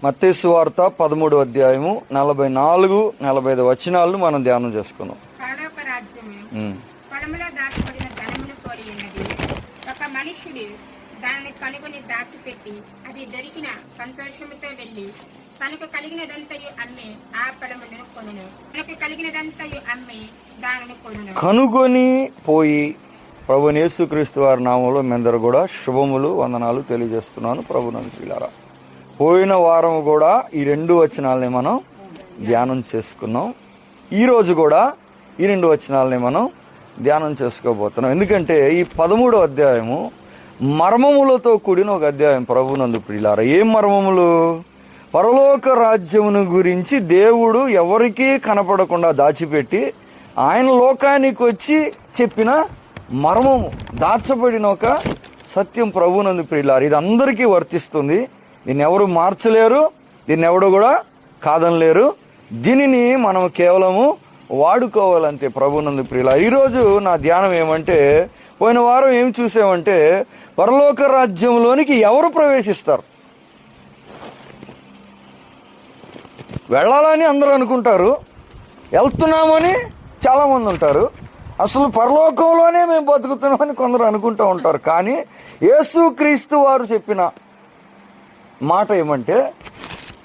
మత్తయి సువార్త 13వ అధ్యాయము 44, 45 వచనాలను మనం ధ్యానం చేసుకున్నాం. పరలోక రాజ్యము పొలములో దాచబడిన ధనమును పోలి ఉన్నది. ఒక మనుషుడు దానిని కనుగొని దాచిపెట్టి అది దొరికిన సంతోషముతో వెళ్లి తనకు కలిగినదంతయు అమ్మి ఆ పొలమును కొనును. తనకు కలిగినదంతయు అమ్మి దానిని కొనును. కనుగొని పోయి ప్రభువైన యేసుక్రీస్తు వారి నామంలో మీ అందరూ కూడా శుభములు, వందనాలు తెలియజేస్తున్నాను. ప్రభువునందు ప్రియులారా, పోయిన వారం కూడా ఈ 2 వచనాలని మనం ధ్యానం చేసుకున్నాం. ఈరోజు కూడా ఈ 2 వచనాలని మనం ధ్యానం చేసుకోబోతున్నాం. ఎందుకంటే ఈ 13వ అధ్యాయము మర్మములతో కూడిన ఒక అధ్యాయం. ప్రభువునందు ప్రియులారా, ఏం మర్మములు? పరలోక రాజ్యమును గురించి దేవుడు ఎవరికీ కనపడకుండా దాచిపెట్టి ఆయన లోకానికి వచ్చి చెప్పిన మర్మము, దాచబడిన ఒక సత్యం. ప్రభువునందు ప్రియులారా, ఇది అందరికీ వర్తిస్తుంది. దీన్ని ఎవరు మార్చలేరు, దీన్ని ఎవడు కూడా కాదనలేరు. దీనిని మనం కేవలము వాడుకోవాలంతే. ప్రభువునందు ప్రియులారా, ఈరోజు నా ధ్యానం ఏమంటే, పోయిన వారం ఏం చూసామంటే పరలోక రాజ్యంలోనికి ఎవరు ప్రవేశిస్తారు? వెళ్ళాలని అందరూ అనుకుంటారు, వెళ్తున్నామని చాలామంది ఉంటారు, అసలు పరలోకంలోనే మేము బతుకుతున్నామని కొందరు అనుకుంటూ ఉంటారు. కానీ యేసుక్రీస్తు వారు చెప్పిన మాట ఏమంటే,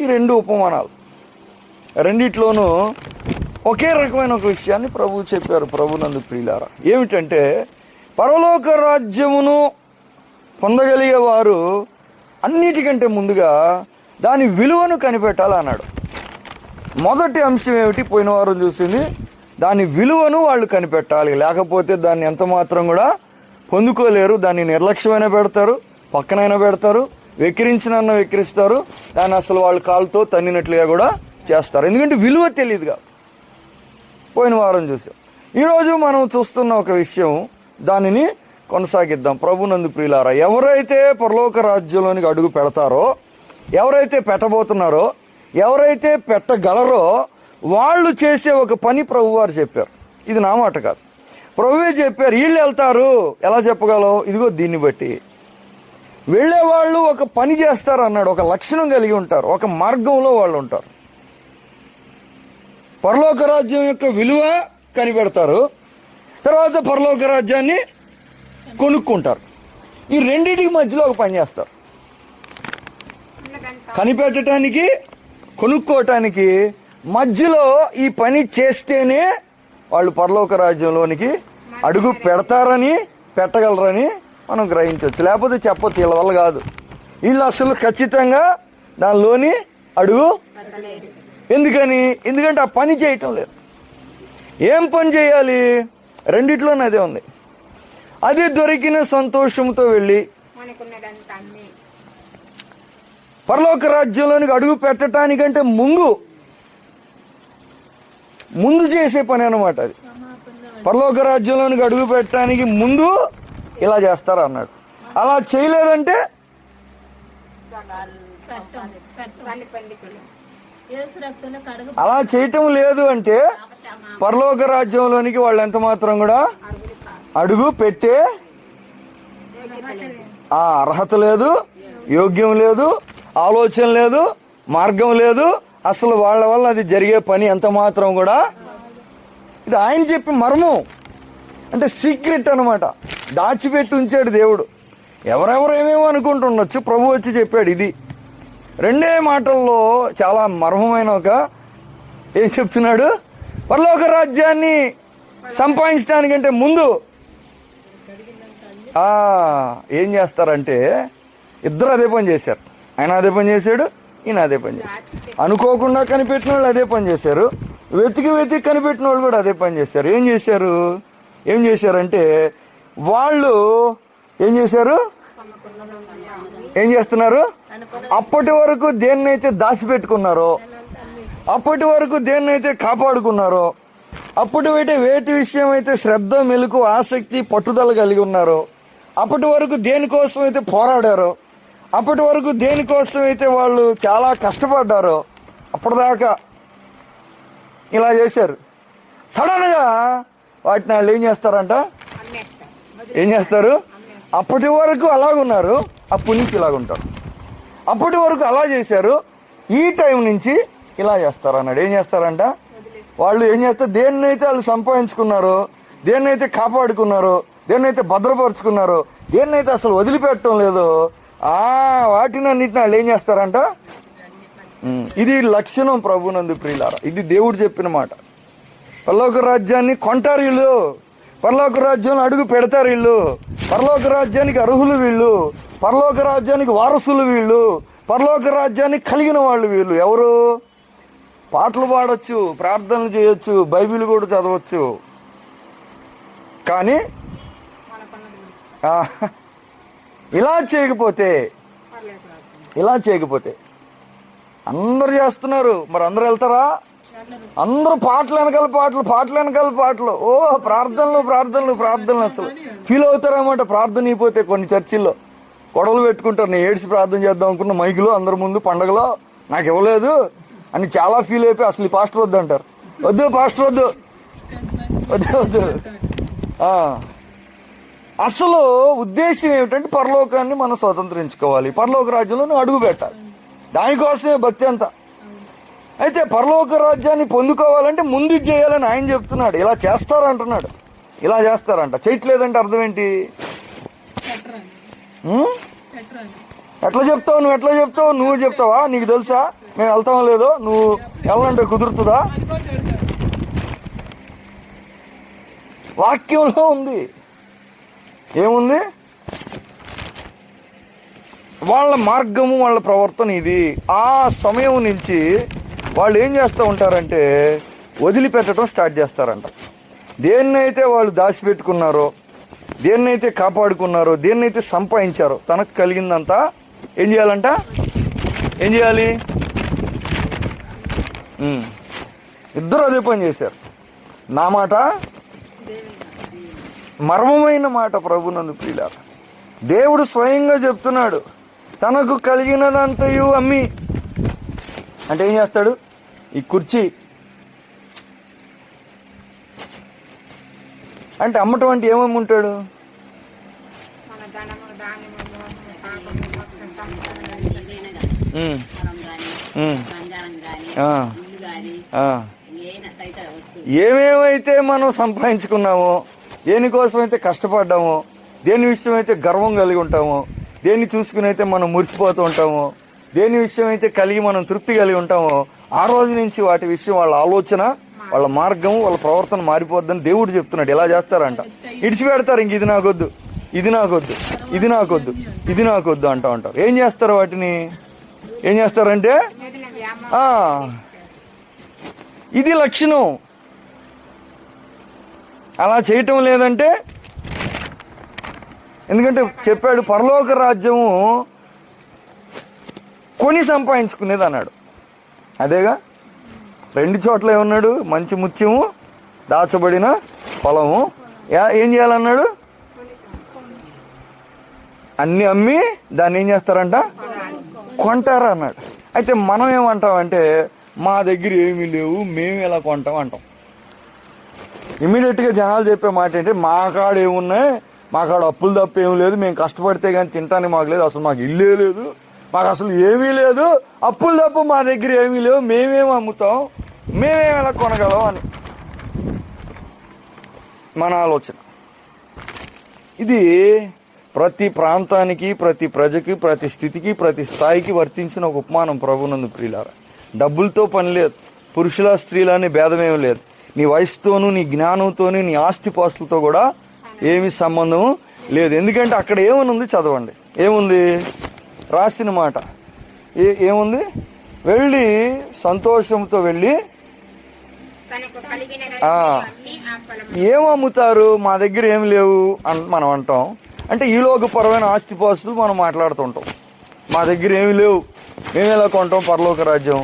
ఈ 2 ఉపమానాలు, రెండిట్లోనూ ఒకే రకమైన ఒక విషయాన్ని ప్రభువు చెప్పారు. ప్రభువునందు ప్రియులారా, ఏమిటంటే పరలోక రాజ్యమును పొందగలిగే వారు అన్నిటికంటే ముందుగా దాని విలువను కనిపెట్టాలన్నాడు. మొదటి అంశం ఏమిటి? పోయిన వారం చూసింది, దాని విలువను వాళ్ళు కనిపెట్టాలి. లేకపోతే దాన్ని ఎంత మాత్రం కూడా పొందుకోలేరు. దాన్ని నిర్లక్ష్యమైనా పెడతారు, పక్కనైనా పెడతారు, వెక్కిరించినన్న వెక్కిరిస్తారు, దాన్ని అసలు వాళ్ళు కాలుతో తన్నినట్లుగా కూడా చేస్తారు. ఎందుకంటే విలువ తెలియదుగా. పోయిన వారం చూసాం. ఈరోజు మనం చూస్తున్న ఒక విషయం, దానిని కొనసాగిద్దాం. ప్రభునందు ప్రియులారా, ఎవరైతే పరలోక రాజ్యంలోనికి అడుగు పెడతారో, ఎవరైతే పెట్టబోతున్నారో, ఎవరైతే పెట్టగలరో వాళ్ళు చేసే ఒక పని ప్రభువారు చెప్పారు. ఇది నా మాట కాదు, ప్రభువే చెప్పారు. వీళ్ళు వెళ్తారు, ఎలా చెప్పగలవు? ఇదిగో దీన్ని బట్టి వెళ్ళే వాళ్ళు ఒక పని చేస్తారు అన్నాడు. ఒక లక్షణం కలిగి ఉంటారు, ఒక మార్గంలో వాళ్ళు ఉంటారు. పరలోక రాజ్యం యొక్క విలువ కనిపెడతారు, తర్వాత పరలోక రాజ్యాన్ని కొనుక్కుంటారు. ఈ రెండింటికి మధ్యలో ఒక పని చేస్తారు. కనిపెట్టడానికి, కొనుక్కోవటానికి మధ్యలో ఈ పని చేస్తేనే వాళ్ళు పరలోక రాజ్యంలోనికి అడుగు పెడతారని, పెట్టగలరని మనం గ్రహించవచ్చు. లేకపోతే చెప్పొచ్చు వీళ్ళ వల్ల కాదు, వీళ్ళు అసలు ఖచ్చితంగా దానిలోని అడుగు. ఎందుకని? ఎందుకంటే ఆ పని చేయటం లేదు. ఏం పని చేయాలి? రెండిట్లోనే అదే ఉంది. అది దొరికిన సంతోషంతో వెళ్ళి పరలోక రాజ్యంలోనికి అడుగు పెట్టడానికంటే ముందు చేసే పని అన్నమాట అది. పరలోక రాజ్యంలోనికి అడుగు పెట్టడానికి ముందు ఇలా చేస్తారు అన్నాడు. అలా చేయలేదంటే అలా చేయటం లేదు అంటే పరలోక రాజ్యంలోనికి వాళ్ళు ఎంత మాత్రం కూడా అడుగు పెట్టే అర్హత లేదు, యోగ్యం లేదు, ఆలోచన లేదు, మార్గం లేదు. అసలు వాళ్ళ వల్ల అది జరిగే పని ఎంత మాత్రం కూడా. ఇది ఆయన చెప్పి మర్మం, అంటే సీక్రెట్ అనమాట. దాచిపెట్టి ఉంచాడు దేవుడు. ఎవరెవరు ఏమేమో అనుకుంటుండొచ్చు, ప్రభు వచ్చి చెప్పాడు. ఇది 2 మాటల్లో చాలా మర్మమైన ఒక ఏం చెప్తున్నాడు? పరలోక రాజ్యాన్ని సంపాదించడానికంటే ముందు ఏం చేస్తారంటే, ఇద్దరు అదే పని చేశారు. ఆయన అదే పని చేశాడు, ఈయన అదే పని చేశారు. అనుకోకుండా కనిపెట్టిన వాళ్ళు అదే పని చేశారు, వెతికి కనిపెట్టిన వాళ్ళు కూడా అదే పని చేశారు. ఏం చేశారంటే వాళ్ళు ఏం చేస్తున్నారు? అప్పటి వరకు దేన్నైతే దాచిపెట్టుకున్నారో, అప్పటి వరకు దేన్నైతే కాపాడుకున్నారో, వేటి విషయం అయితే శ్రద్ధ, మెలకు, ఆసక్తి, పట్టుదల కలిగి ఉన్నారో, అప్పటి వరకు దేనికోసం అయితే పోరాడారో, అప్పటి వరకు దేనికోసం అయితే వాళ్ళు చాలా కష్టపడ్డారో, అప్పటిదాకా ఇలా చేశారు. సడన్ గా వాటిని వాళ్ళు ఏం చేస్తారు? అప్పటి వరకు అలాగున్నారు, అప్పటి నుంచి ఇలాగుంటారు. అప్పటి వరకు అలా చేశారు, ఈ టైం నుంచి ఇలా చేస్తారు అన్నాడు. ఏం చేస్తారంట? వాళ్ళు ఏం చేస్తారు? దేన్నైతే వాళ్ళు సంపాదించుకున్నారో, దేన్నైతే కాపాడుకున్నారో, దేన్నైతే భద్రపరుచుకున్నారో, దేన్నైతే అసలు వదిలిపెట్టడం లేదో వాటిని అన్నిటిని వాళ్ళు ఏం చేస్తారంట? ఇది లక్షణం ప్రభునందు ప్రియులారా. ఇది దేవుడు చెప్పిన మాట. పరలోక రాజ్యాన్ని కొంటారు వీళ్ళు, పరలోక రాజ్యంలో అడుగు పెడతారు వీళ్ళు, పరలోక రాజ్యానికి అర్హులు వీళ్ళు, పరలోక రాజ్యానికి వారసులు వీళ్ళు, పరలోక రాజ్యాన్ని కలిగిన వాళ్ళు వీళ్ళు. ఎవరు? పాటలు పాడొచ్చు, ప్రార్థనలు చేయొచ్చు, బైబిల్ కూడా చదవచ్చు, కానీ ఇలా చేయకపోతే అందరు చేస్తున్నారు, మరి అందరు వెళ్తారా? అందరూ పాటలు వెనకాల పాటలు. ఓ ప్రార్థనలు అసలు ఫీల్ అవుతారన్నమాట. ప్రార్థన అయిపోతే కొన్ని చర్చిల్లో గొడవలు పెట్టుకుంటారు. నేను ఏడ్చి ప్రార్థన చేద్దాం అనుకున్న మైకులో అందరి ముందు పండగలో నాకు ఇవ్వలేదు అని చాలా ఫీల్ అయిపోయి అసలు ఈ పాస్టర్ వద్దు అంటారు. వద్దు పాస్టర్ వద్దు. అసలు ఉద్దేశం ఏమిటంటే పరలోకాన్ని మనం స్వతంత్రించుకోవాలి, పరలోక రాజ్యంలో అడుగు పెట్టాలి. దానికోసమే భక్తి అంతా. అయితే పరలోక రాజ్యాన్ని పొందుకోవాలంటే ముందు ఇది చేయాలని ఆయన చెప్తున్నాడు. ఇలా చేస్తారంటున్నాడు. ఇలా చేస్తారంట. చేయట్లేదంటే అర్థం ఏంటి? ఎట్లా చెప్తావు? నువ్వు చెప్తావా? నీకు తెలుసా మేము వెళ్తామో లేదో? నువ్వు వెళ్ళాలంటే కుదురుతుందా? వాక్యంలో ఉంది. ఏముంది? వాళ్ళ మార్గము, వాళ్ళ ప్రవర్తన ఇది. ఆ సమయం నుంచి వాళ్ళు ఏం చేస్తూ ఉంటారంటే వదిలిపెట్టడం స్టార్ట్ చేస్తారంట. దేన్నైతే వాళ్ళు దాచిపెట్టుకున్నారో, దేన్నైతే కాపాడుకున్నారో, దేన్నైతే సంపాదించారో, తనకు కలిగిందంతా ఏం చేయాలంట? ఏం చేయాలి? ఇద్దరు అదే పని చేశారు. నా మాట మర్మమైన మాట ప్రభునందు ప్రియులారా. దేవుడు స్వయంగా చెప్తున్నాడు, తనకు కలిగినదంతయు అమ్మి. అంటే ఏం చేస్తాడు? ఈ కుర్చీ అంటే అమ్మటం అంటే ఏమేమి ఉంటాడు? ఏమేమైతే మనం సంపాదించుకున్నామో, దేనికోసమైతే కష్టపడ్డామో, దేని విషయం అయితే గర్వం కలిగి ఉంటామో, దేన్ని చూసుకుని అయితే మనం మురిసిపోతూ ఉంటామో, దేని విషయం అయితే కలిగి మనం తృప్తి కలిగి ఉంటామో, ఆ రోజు నుంచి వాటి విషయం వాళ్ళ ఆలోచన, వాళ్ళ మార్గం, వాళ్ళ ప్రవర్తన మారిపోద్దని దేవుడు చెప్తున్నాడు. ఎలా చేస్తారంట? ఇడిచిపెడతారు. ఇంక ఇది నాకొద్దు, ఇది నాకొద్దు అంటూ ఉంటారు. ఏం చేస్తారు? వాటిని ఏం చేస్తారంటే ఇది లక్షణం. అలా చేయటం లేదంటే, ఎందుకంటే చెప్పాడు పరలోక రాజ్యము కొని సంపాదించుకునేది అన్నాడు. అదేగా 2 చోట్ల ఏమన్నాడు? మంచి ముత్యము, దాచబడిన పొలము. ఏం చేయాలన్నాడు? అన్ని అమ్మి దాన్ని ఏం చేస్తారంట? కొంటారా అన్నాడు. అయితే మనం ఏమంటామంటే మా దగ్గర ఏమీ లేవు, మేము ఎలా కొంటాం అంటాం. ఇమీడియట్గా జనాలు చెప్పే మాట ఏంటి? మా కాడ ఏమున్నాయి, మా కాడ అప్పులు తప్ప ఏం లేదు, మేము కష్టపడితే కానీ తినటానికి మాకు లేదు, అసలు మాకు ఇల్లే లేదు, మాకు అసలు ఏమీ లేదు, అప్పులు తప్ప మా దగ్గర ఏమీ లేవు, మేమేమి అమ్ముతాం, మేమేమి ఎలా కొనగలం అని మన ఆలోచన. ఇది ప్రతి ప్రాంతానికి, ప్రతి ప్రజకి, ప్రతి స్థితికి, ప్రతి స్థాయికి వర్తించిన ఒక ఉపమానం ప్రభునందు ప్రియులారా. డబ్బులతో పని లేదు, పురుషుల స్త్రీల అనే భేదమేమి లేదు, నీ వయసుతోనూ, నీ జ్ఞానంతోనూ, నీ ఆస్తిపాస్తులతో కూడా ఏమి సంబంధం లేదు. ఎందుకంటే అక్కడ ఏమనుంది? చదవండి. ఏముంది రాసిన మాట? ఏముంది? వెళ్ళి సంతోషంతో వెళ్ళి ఏం అమ్ముతారు? మా దగ్గర ఏమి లేవు అని మనం అంటాం. అంటే ఈలోకపరమైన ఆస్తిపాస్తులు మనం మాట్లాడుతుంటాం. మా దగ్గర ఏమి లేవు, మేము ఎలా కొంటాం పరలోక రాజ్యం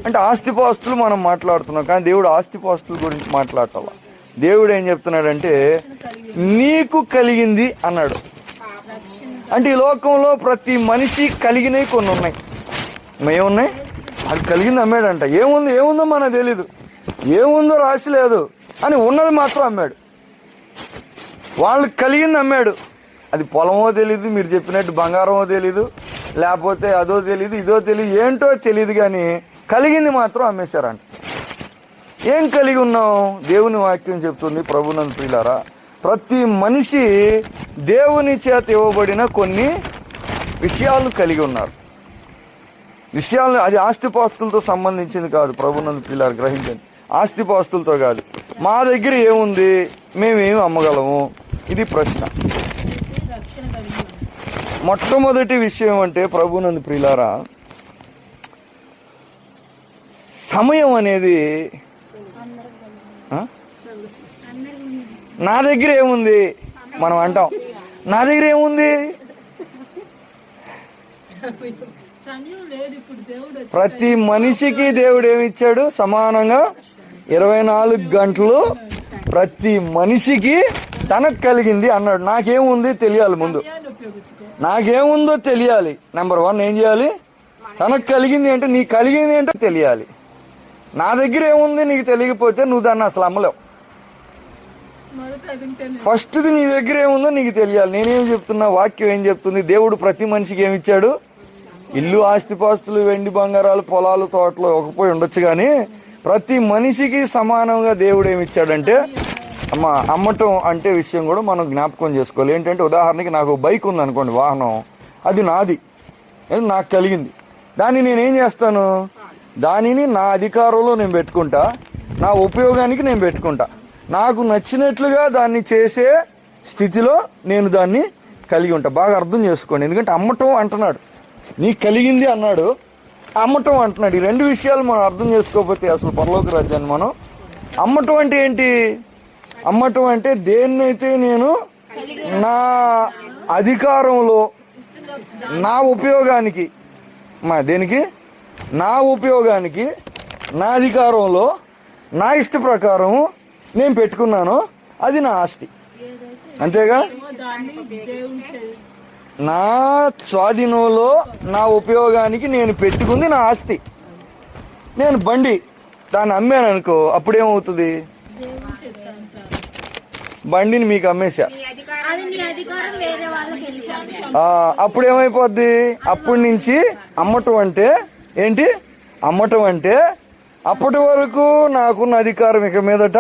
అంటే ఆస్తిపాస్తులు మనం మాట్లాడుతున్నాం. కానీ దేవుడు ఆస్తిపాస్తుల గురించి మాట్లాడాల. దేవుడు ఏం చెప్తున్నాడంటే నీకు కలిగింది అన్నాడు. అంటే ఈ లోకంలో ప్రతి మనిషి కలిగినవి కొన్ని ఉన్నాయి. ఏమున్నాయి? అది కలిగింది అమ్మాడంట. ఏముందో మనకు తెలీదు, ఏముందో రాసి లేదు అని ఉన్నది మాత్రం అమ్మాడు. వాళ్ళకి కలిగింది అమ్మాడు. అది పొలమో తెలీదు, మీరు చెప్పినట్టు బంగారమో తెలీదు, లేకపోతే అదో తెలియదు ఇదో తెలియదు ఏంటో తెలియదు కానీ కలిగింది మాత్రం అమ్మేశారంట. ఏం కలిగి ఉన్నాం? దేవుని వాక్యం చెప్తుంది ప్రభునందు ప్రియులారా, ప్రతి మనిషి దేవుని చేత ఇవ్వబడిన కొన్ని విషయాలను కలిగి ఉన్నారు. విషయాలను, అది ఆస్తిపాస్తులతో సంబంధించింది కాదు. ప్రభునందు ప్రియులారా గ్రహించండి, ఆస్తిపాస్తులతో కాదు. మా దగ్గర ఏముంది, మేమేమి అమ్మగలము, ఇది ప్రశ్న. మొట్టమొదటి విషయం అంటే ప్రభునందు ప్రియులారా, సమయం అనేది నా దగ్గర ఏముంది మనం అంటాం. నా దగ్గర ఏముంది? ప్రతి మనిషికి దేవుడు ఏమిచ్చాడు? సమానంగా 24 గంటలు ప్రతి మనిషికి తనకు కలిగింది అన్నాడు. నాకేముంది తెలియాలి, ముందు నాకేముందో తెలియాలి. నెంబర్ 1 ఏం చేయాలి? తనకు కలిగింది ఏంటో, నీకు కలిగింది ఏంటో తెలియాలి. నా దగ్గర ఏముంది నీకు తెలియకపోతే నువ్వు దాన్ని అసలు అమ్మలేవు. ఫస్ట్ది నీ దగ్గర ఏముందో నీకు తెలియాలి. నేనేం చెప్తున్నా, వాక్యం ఏం చెప్తుంది? దేవుడు ప్రతి మనిషికి ఏమిచ్చాడు? ఇల్లు, ఆస్తిపాస్తులు, వెండి బంగారాలు, పొలాలు, తోటలు ఒకపోయి ఉండొచ్చు కానీ ప్రతి మనిషికి సమానంగా దేవుడు ఏమిచ్చాడంటే అమ్మటం అంటే విషయం కూడా మనం జ్ఞాపకం చేసుకోవాలి. ఏంటంటే ఉదాహరణకి నాకు బైక్ ఉంది అనుకోండి, వాహనం, అది నాది, నాకు కలిగింది. దాన్ని నేనేం చేస్తాను? దానిని నా అధికారంలో నేను పెట్టుకుంటా, నా ఉపయోగానికి నేను పెట్టుకుంటా. నాకు నచ్చినట్లుగా దాన్ని చేసే స్థితిలో నేను దాన్ని కలిగి ఉంటా. బాగా అర్థం చేసుకోండి. ఎందుకంటే అమ్మటం అంటున్నాడు, నీకు కలిగింది అన్నాడు, అమ్మటం అంటున్నాడు. ఈ 2 విషయాలు మనం అర్థం చేసుకోకపోతే అసలు పరలోక రాజ్యాన్ని మనం అమ్మటం అంటే ఏంటి? అమ్మటం అంటే దేన్నైతే నేను నా అధికారంలో, నా ఉపయోగానికి, దేనికి? నా ఉపయోగానికి, నా అధికారంలో, నా ఇష్ట ప్రకారం నేను పెట్టుకున్నాను, అది నా ఆస్తి. అంతేగా? నా స్వాధీనంలో నా ఉపయోగానికి నేను పెట్టుకుంది నా ఆస్తి. నేను బండి దాన్ని అమ్మాను అనుకో, అప్పుడేమవుతుంది? బండిని మీకు అమ్మేశా, అప్పుడు ఏమైపోద్ది? అప్పటి నుంచి అమ్మటం అంటే ఏంటి? అమ్మటం అంటే అప్పటి వరకు నాకున్న అధికారం ఇక మీదట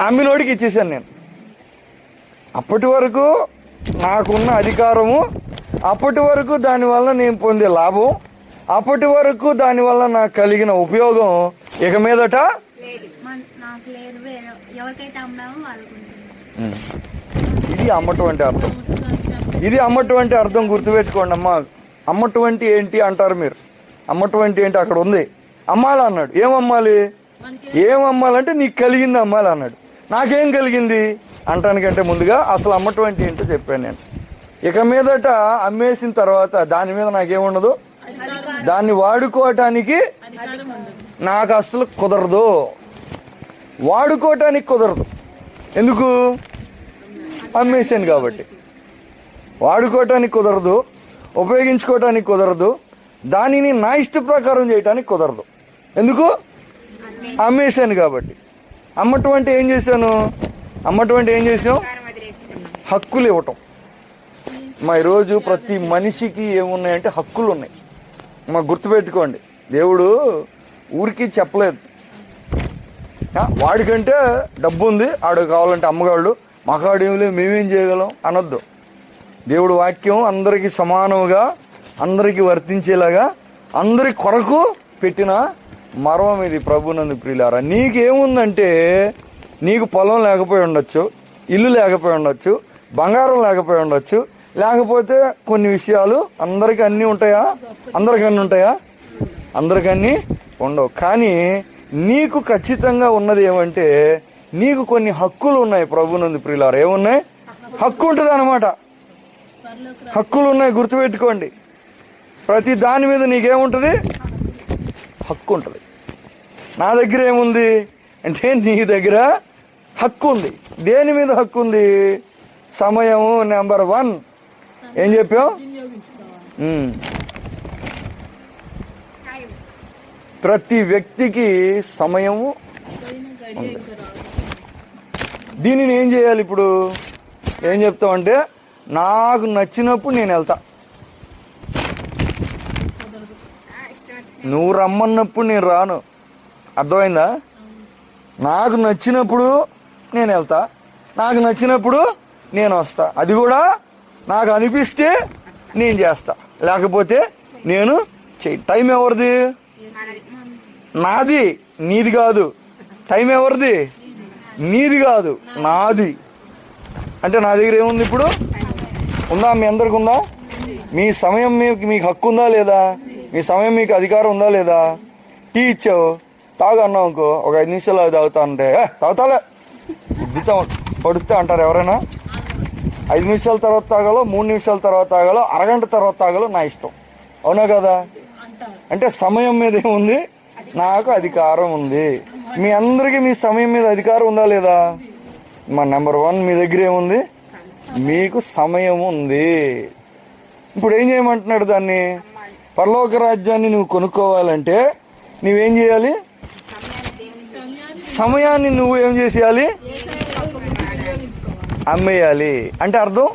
అమ్మినోడికి ఇచ్చేసాను నేను. అప్పటి వరకు నాకున్న అధికారము, అప్పటి వరకు దానివల్ల నేను పొందే లాభం, అప్పటి వరకు దానివల్ల నాకు కలిగిన ఉపయోగం ఇక మీదట ఇది అమ్మటం అంటే అర్థం. ఇది అమ్మటం అంటే అర్థం గుర్తుపెట్టుకోండి అమ్మా. అమ్మటం అంటే ఏంటి అంటారు మీరు? అమ్మటం అంటే ఏంటి? అక్కడ ఉంది, అమ్మాలి అన్నాడు. ఏం అమ్మాలి? ఏం అమ్మాలంటే నీకు కలిగింది అమ్మాలి అన్నాడు. నాకేం కలిగింది అంటానికంటే ముందుగా అసలు అమ్మటం అంటే ఏంటో చెప్పాను నేను. ఇక మీదట అమ్మేసిన తర్వాత దాని మీద నాకేముండదు, దాన్ని వాడుకోవటానికి నాకు అసలు కుదరదు. వాడుకోవటానికి కుదరదు. ఎందుకు? అమ్మేసాను కాబట్టి. వాడుకోవటానికి కుదరదు, ఉపయోగించుకోవటానికి కుదరదు, దానిని నా ఇష్ట ప్రకారం చేయటానికి కుదరదు. ఎందుకు? అమ్మేశాను కాబట్టి. అమ్మటం అంటే ఏం చేశాను? అమ్మటం అంటే ఏం చేసాం? హక్కులు ఇవ్వటం. ఈరోజు ప్రతి మనిషికి ఏమున్నాయంటే హక్కులు ఉన్నాయి. గుర్తుపెట్టుకోండి, దేవుడు ఊరికి చెప్పలేదు. వాడికంటే డబ్బు ఉంది, ఆడు కావాలంటే అమ్మగాడు, మగాడేమి లేదు, మేమేం చేయగలం అనొద్దు. దేవుడు వాక్యం అందరికీ సమానంగా, అందరికీ వర్తించేలాగా, అందరి కొరకు పెట్టిన మర్మం ఇది. ప్రభునందు ప్రియులారా, నీకేముందంటే నీకు పొలం లేకపోయి ఉండొచ్చు, ఇల్లు లేకపోయి ఉండొచ్చు, బంగారం లేకపోయి ఉండొచ్చు, లేకపోతే కొన్ని విషయాలు అందరికీ అన్నీ ఉంటాయా? అందరికన్నీ ఉంటాయా? అందరికన్నీ ఉండవు. కానీ నీకు ఖచ్చితంగా ఉన్నది ఏమంటే నీకు కొన్ని హక్కులు ఉన్నాయి. ప్రభునందు ప్రియులారా, ఏమున్నాయి? హక్కు ఉంటుంది అన్నమాట. హక్కులు ఉన్నాయి, గుర్తుపెట్టుకోండి. ప్రతి దాని మీద నీకేముంటుంది? హక్కు ఉంటుంది. నా దగ్గర ఏముంది అంటే నీ దగ్గర హక్కు ఉంది. దేని మీద హక్కు ఉంది? సమయము నెంబర్ 1. ఏం చెప్పావు? ప్రతి వ్యక్తికి సమయము ఉంది. దీనిని ఏం చేయాలి? ఇప్పుడు ఏం చెప్తామంటే నాకు నచ్చినప్పుడు నేను వెళ్తా, నువ్వు రమ్మన్నప్పుడు నేను రాను. అర్థమైందా? నాకు నచ్చినప్పుడు నేను వెళ్తా, నాకు నచ్చినప్పుడు నేను వస్తా. అది కూడా నాకు అనిపిస్తే నేను చేస్తా, లేకపోతే నేను చెయ్యి. టైం ఎవరిది? నాది, నీది కాదు. టైం ఎవరిది? నీది కాదు, నాది. అంటే నా దగ్గర ఏముంది ఇప్పుడు? ఉందా? మీ అందరికి ఉందా? మీ సమయం మీకు హక్కు ఉందా లేదా? మీ సమయం మీకు అధికారం ఉందా లేదా? టీ ఇచ్చావు, తాగు అన్నావు అనుకో, ఒక 5 నిమిషాలు అది తాగుతా అంటే తాగుతాలే గుద్దుతా పడుతా అంటారు ఎవరైనా? 5 నిమిషాల తర్వాత తాగాలో, 3 నిమిషాల తర్వాత తాగాలో, అరగంట తర్వాత తాగాలో నా ఇష్టం. అవునా కదా? అంటే సమయం మీద ఏముంది? నాకు అధికారం ఉంది. మీ అందరికీ మీ సమయం మీద అధికారం ఉందా లేదా? మా నెంబర్ 1 మీ దగ్గర ఏముంది? మీకు సమయం ఉంది. ఇప్పుడు ఏం చేయమంటున్నాడు దాన్ని? పరలోక రాజ్యాన్ని నువ్వు కొనుక్కోవాలంటే నువ్వేం చేయాలి? సమయాన్ని నువ్వు ఏం చేసేయాలి? అమ్మేయాలి. అంటే అర్థం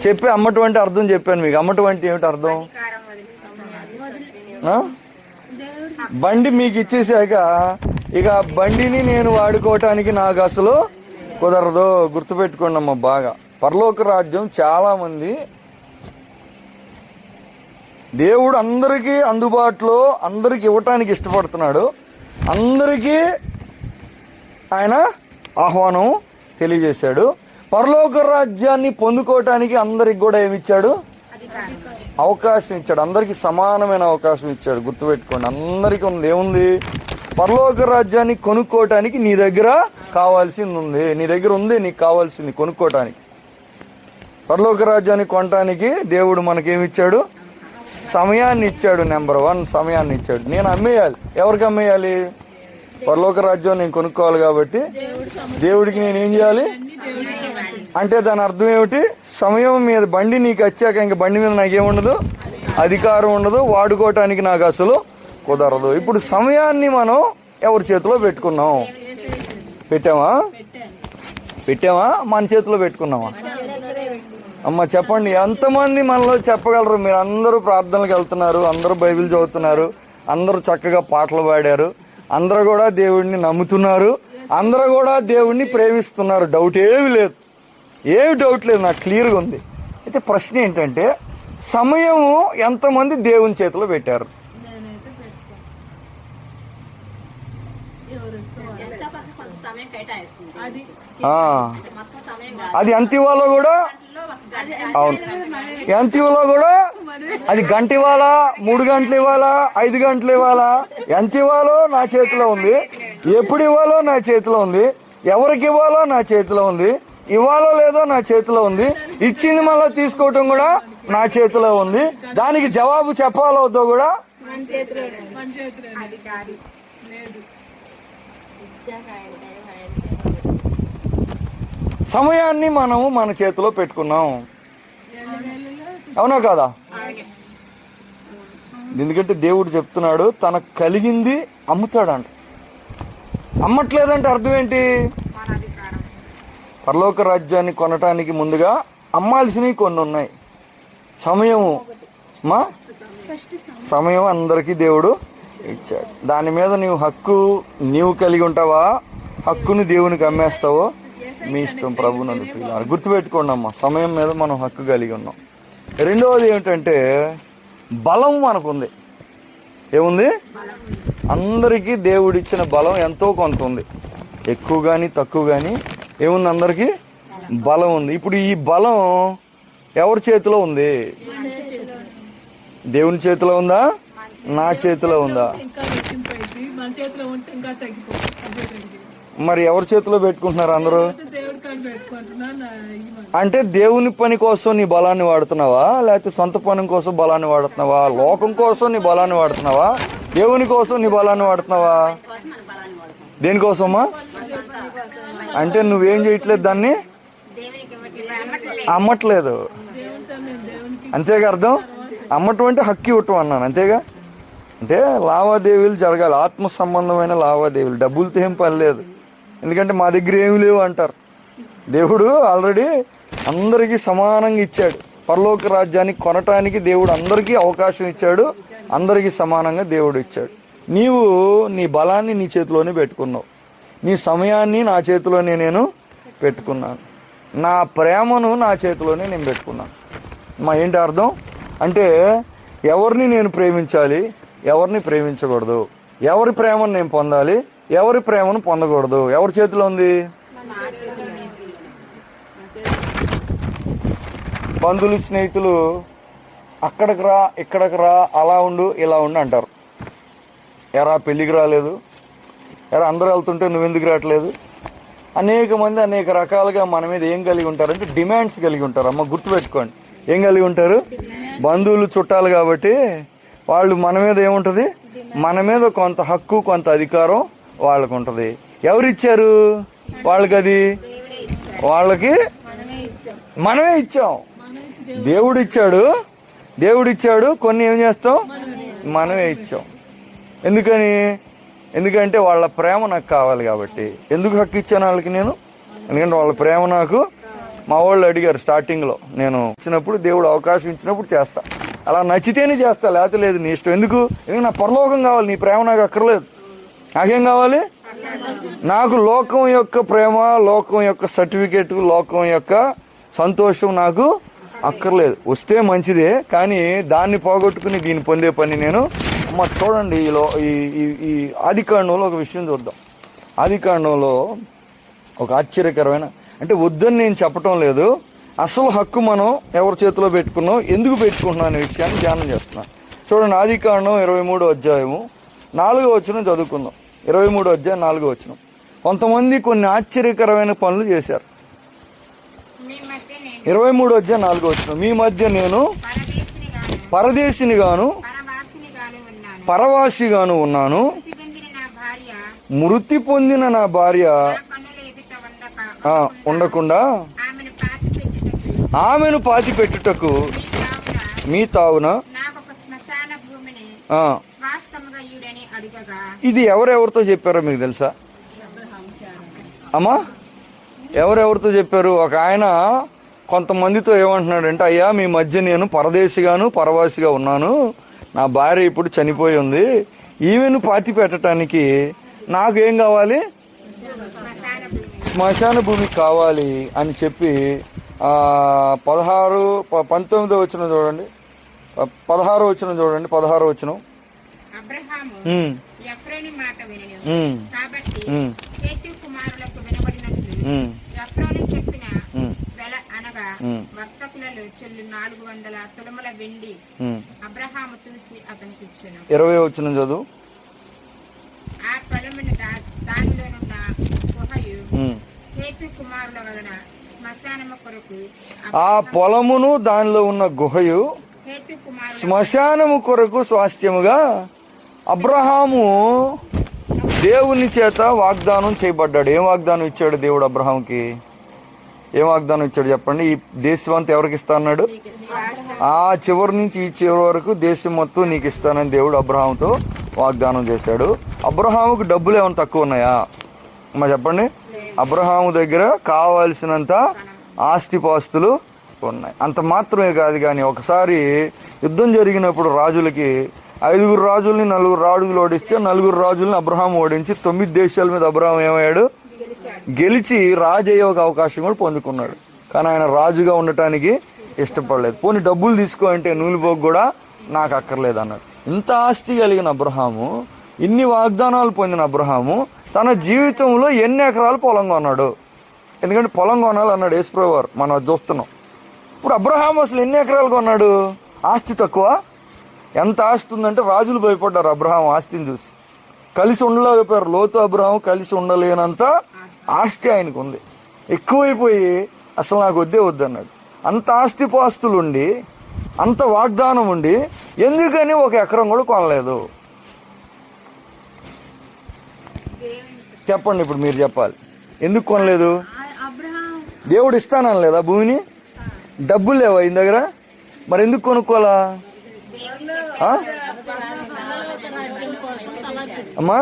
చెప్పి అమ్మటువంటి అర్థం చెప్పాను మీకు. అమ్మటువంటి ఏమిటి అర్థం? బండి మీకు ఇచ్చేసాక ఇక బండిని నేను వాడుకోవటానికి నాకు అసలు కుదరదు. గుర్తుపెట్టుకోండి అమ్మ బాగా. పరలోక రాజ్యం చాలా మంది దేవుడు అందరికీ అందుబాటులో అందరికి ఇవ్వటానికి ఇష్టపడుతున్నాడు. అందరికీ ఆయన ఆహ్వానం తెలియజేశాడు. పరలోక రాజ్యాన్ని పొందుకోవటానికి అందరికి కూడా ఏమిచ్చాడు? అవకాశం ఇచ్చాడు. అందరికి సమానమైన అవకాశం ఇచ్చాడు. గుర్తుపెట్టుకోండి, అందరికీ ఉంది. ఏముంది? పరలోక రాజ్యాన్ని కొనుక్కోవటానికి నీ దగ్గర కావాల్సింది ఉంది. నీ దగ్గర ఉంది, నీకు కావాల్సింది కొనుక్కోవటానికి. పరలోక రాజ్యాన్ని కొనటానికి దేవుడు మనకేమిచ్చాడు? సమయాన్ని ఇచ్చాడు. నెంబర్ 1 సమయాన్ని ఇచ్చాడు. నేను అమ్మేయాలి. ఎవరికి అమ్మేయాలి? పరలోక రాజ్యం నేను కొనుక్కోవాలి కాబట్టి దేవుడికి నేనేం చేయాలి అంటే దాని అర్థం ఏమిటి? సమయం మీద బండి నీకు వచ్చాక ఇంక బండి మీద నాకేముండదు? అధికారం ఉండదు. వాడుకోవటానికి నాకు అసలు కుదరదు. ఇప్పుడు సమయాన్ని మనం ఎవరి చేతిలో పెట్టుకున్నాం? పెట్టామా మన చేతిలో పెట్టుకున్నామా? అమ్మ చెప్పండి, ఎంతమంది మనలో చెప్పగలరు? మీరు అందరూ ప్రార్థనలకు వెళ్తున్నారు, అందరూ బైబిల్ చదువుతున్నారు, అందరూ చక్కగా పాటలు పాడారు, అందరూ కూడా దేవుడిని నమ్ముతున్నారు, అందరూ కూడా దేవుడిని ప్రేమిస్తున్నారు. డౌట్ ఏమి లేదు, డౌట్ లేదు, నాకు క్లియర్గా ఉంది. అయితే ప్రశ్న ఏంటంటే సమయము ఎంతమంది దేవుని చేతిలో పెట్టారు? అది ఎంత ఇవ్వాలో కూడా, అవును ఎంత ఇవ్వాలో కూడా, అది గంట ఇవ్వాలా, 3 గంటలు ఇవ్వాలా, 5 గంటలు ఇవ్వాలా, ఎంత ఇవ్వాలో నా చేతిలో ఉంది. ఎప్పుడు ఇవ్వాలో నా చేతిలో ఉంది. ఎవరికి ఇవ్వాలో నా చేతిలో ఉంది. ఇవ్వాలో లేదో నా చేతిలో ఉంది. ఇచ్చింది మళ్ళీ తీసుకోవటం కూడా నా చేతిలో ఉంది. దానికి జవాబు చెప్పాలో వద్దో కూడా సమయాన్ని మనము మన చేతిలో పెట్టుకున్నాం. అవునా కాదా? ఎందుకంటే దేవుడు చెప్తున్నాడు తనకు కలిగింది అమ్ముతాడంట. అమ్మట్లేదంటే అర్థం ఏంటి? పరలోక రాజ్యాన్ని కొనటానికి ముందుగా అమ్మాల్సినవి కొన్ని ఉన్నాయి. సమయం అందరికీ దేవుడు ఇచ్చాడు. దాని మీద నీవు హక్కు నీవు కలిగి ఉంటావా? హక్కుని దేవునికి అమ్మేస్తావో మీ ఇష్టం. ప్రభు నన్ను పిల్లలు గుర్తుపెట్టుకోండి అమ్మా, సమయం మీద మనం హక్కు కలిగి ఉన్నాం. రెండవది ఏమిటంటే బలం మనకుంది. ఏముంది? అందరికీ దేవుడిచ్చిన బలం ఎంతో కొంత ఉంది. ఎక్కువ కానీ తక్కువ కానీ ఏముంది? అందరికీ బలం ఉంది. ఇప్పుడు ఈ బలం ఎవరి చేతిలో ఉంది? దేవుని చేతిలో ఉందా? నా చేతిలో ఉందా? మరి ఎవరి చేతిలో పెట్టుకుంటున్నారు అందరూ? అంటే దేవుని పని కోసం నీ బలాన్ని వాడుతున్నావా, లేకపోతే సొంత పని కోసం బలాన్ని వాడుతున్నావా? లోకం కోసం నీ బలాన్ని వాడుతున్నావా, దేవుని కోసం నీ బలాన్ని వాడుతున్నావా? దేనికోసమా? అంటే నువ్వేం చేయట్లేదు, దాన్ని అమ్మట్లేదు. అంతేగా అర్థం? అమ్మటం అంటే హక్కు ఇవ్వటం అన్నాను, అంతేగా. అంటే లావాదేవీలు జరగాలి, ఆత్మ సంబంధమైన లావాదేవీలు. డబ్బులతో ఏం పని లేదు, ఎందుకంటే మా దగ్గర ఏమి లేవు అంటారు. దేవుడు ఆల్రెడీ అందరికీ సమానంగా ఇచ్చాడు. పరలోక రాజ్యాన్ని కొనటానికి దేవుడు అందరికీ అవకాశం ఇచ్చాడు, అందరికీ సమానంగా దేవుడు ఇచ్చాడు. నీవు నీ బలాన్ని నీ చేతిలోనే పెట్టుకున్నావు, నీ సమయాన్ని నా చేతిలోనే నేను పెట్టుకున్నాను, నా ప్రేమను నా చేతిలోనే నేను పెట్టుకున్నాను. ఏంటి అర్థం అంటే ఎవరిని నేను ప్రేమించాలి, ఎవరిని ప్రేమించకూడదు, ఎవరి ప్రేమను నేను పొందాలి, ఎవరి ప్రేమను పొందకూడదు, ఎవరి చేతిలో ఉంది? బంధువులు స్నేహితులు అక్కడికి రా ఇక్కడికి రా అలా ఉండు ఇలా ఉండు అంటారు. ఎరా పెళ్ళికి రాలేదు, ఎరా అందరూ వెళ్తుంటే నువ్వెందుకు రావట్లేదు? అనేక మంది అనేక రకాలుగా మన మీద ఏం కలిగి ఉంటారంటే డిమాండ్స్ కలిగి ఉంటారు. అమ్మ గుర్తుపెట్టుకోండి, ఏం కలిగి ఉంటారు? బంధువులు చుట్టాలు కాబట్టి వాళ్ళు మన మీద ఏముంటుంది, మన మీద కొంత హక్కు కొంత అధికారం వాళ్ళకు ఉంటుంది. ఎవరిచ్చారు వాళ్ళకి? అది వాళ్ళకి మనమే ఇచ్చాం. దేవుడిచ్చాడు, కొన్ని ఏం చేస్తాం, మనమే ఇచ్చాం. ఎందుకంటే వాళ్ళ ప్రేమ నాకు కావాలి కాబట్టి. ఎందుకు హక్కు ఇచ్చాను వాళ్ళకి నేను? ఎందుకంటే వాళ్ళ ప్రేమ నాకు, మా వాళ్ళు అడిగారు స్టార్టింగ్లో, నేను ఇచ్చినప్పుడు దేవుడు అవకాశం ఇచ్చినప్పుడు చేస్తా, అలా నచ్చితేనే చేస్తా, లేకపోతే లేదు నీ ఇష్టం. ఎందుకు? నా పరలోకం కావాలి, నీ ప్రేమ నాకు అక్కర్లేదు. నాకేం కావాలి? నాకు లోకం యొక్క ప్రేమ, లోకం యొక్క సర్టిఫికేట్, లోకం యొక్క సంతోషం నాకు అక్కర్లేదు. వస్తే మంచిదే, కానీ దాన్ని పోగొట్టుకుని దీన్ని పొందే పని నేను చూడండి. ఈ ఆదికాండంలో ఒక విషయం చూద్దాం. ఆదికాండంలో ఒక ఆశ్చర్యకరమైన, అంటే వద్దని నేను చెప్పటం లేదు, అసలు హక్కు మనం ఎవరి చేతిలో పెట్టుకున్నాం, ఎందుకు పెట్టుకుంటున్నాం అనే విషయాన్ని ధ్యానం చేస్తున్నాం. చూడండి, ఆదికాండం 23వ అధ్యాయము 4వ వచనం చదువుకుందాం. 23వ అధ్యాయం 4వ వచనం. కొంతమంది కొన్ని ఆశ్చర్యకరమైన పనులు చేశారు. 23వ అధ్యాయం 4వ వచనం. మీ మధ్య నేను పరదేశినిగాను పరవాసిగాను ఉన్నాను, మృతి పొందిన నా భార్య ఉండకుండా ఆమెను పాతి పెట్టుటకు మీ తావున. ఇది ఎవరెవరితో చెప్పారో మీకు తెలుసా అమ్మా? ఎవరెవరితో చెప్పారు? ఒక ఆయన కొంతమందితో ఏమంటున్నాడంటే, అయ్యా మీ మధ్య నేను పరదేశిగాను పరవాసిగా ఉన్నాను, నా భార్య ఇప్పుడు చనిపోయి ఉంది, ఈమెను పాతి పెట్టడానికి నాకు ఏం కావాలి? శ్మశాన భూమి కావాలి అని చెప్పి 19వ వచనం చూడండి, 16వ వచనం చూడండి, 16వ వచనం. వర్తకులలో 400 తులముల వెండి అబ్రహాము తూచి అతనికి ఇచ్చెను. 20వ వచనం చదువు. ఆ పొలమును దానిలోనున్న గుహయు హేతు కుమారుల వలన శ్మశానము కొరకు, ఆ పొలమును దానిలో ఉన్న గుహయు శ్మశానము కొరకు స్వాస్థ్యముగా అబ్రహాము దేవుని చేత వాగ్దానం చేయబడ్డాడు. ఏం వాగ్దానం ఇచ్చాడు దేవుడు అబ్రహాంకి? ఏం వాగ్దానం ఇచ్చాడు చెప్పండి? ఈ దేశం అంతా ఎవరికి ఇస్తా అన్నాడు? ఆ చివరి నుంచి ఈ చివరి వరకు దేశం మొత్తం నీకు ఇస్తానని దేవుడు అబ్రహాంతో వాగ్దానం చేశాడు. అబ్రహాముకు డబ్బులు ఏమైనా తక్కువ ఉన్నాయా అమ్మా చెప్పండి? అబ్రహాము దగ్గర కావాల్సినంత ఆస్తిపాస్తులు ఉన్నాయి. అంత మాత్రమే కాదు, కానీ ఒకసారి యుద్ధం జరిగినప్పుడు రాజులకి 5 రాజుల్ని 4 రాజులు ఓడిస్తే 4 రాజుల్ని అబ్రహాం ఓడించి 9 దేశాల మీద అబ్రహాం ఏమయ్యాడు? గెలిచి రాజు అయ్యే ఒక అవకాశం కూడా పొందుకున్నాడు. కానీ ఆయన రాజుగా ఉండటానికి ఇష్టపడలేదు. పోనీ డబ్బులు తీసుకో అంటే నూలిపోకు కూడా నాకు అక్కర్లేదు అన్నాడు. ఇంత ఆస్తి కలిగిన అబ్రహాము, ఇన్ని వాగ్దానాలు పొందిన అబ్రహాము తన జీవితంలో ఎన్ని ఎకరాలు పొలం కొన్నాడు? ఎందుకంటే పొలం కొనాలన్నాడు యేసుప్రభువు వారు, మనం చూస్తున్నాం. ఇప్పుడు అబ్రహాం అసలు ఎన్ని ఎకరాలు కొన్నాడు? ఆస్తి తక్కువ? ఎంత ఆస్తి ఉందంటే రాజులు భయపడ్డారు అబ్రహాం ఆస్తిని చూసి. కలిసి ఉండలేకపోయారు. లోతు అబ్రహాం కలిసి ఉండలేనంత ఆస్తి ఆయనకు ఉంది. ఎక్కువైపోయి అసలు నాకు వద్దే వద్దన్నాడు. అంత ఆస్తిపాస్తులు ఉండి, అంత వాగ్దానం ఉండి ఎందుకని 1 ఎకరం కూడా కొనలేదు? చెప్పండి, ఇప్పుడు మీరు చెప్పాలి. ఎందుకు కొనలేదు? దేవుడు ఇస్తానలేదా భూమిని? డబ్బులు లేవా ఈయన దగ్గర? మరి ఎందుకు కొనుక్కోవాలా అమ్మా?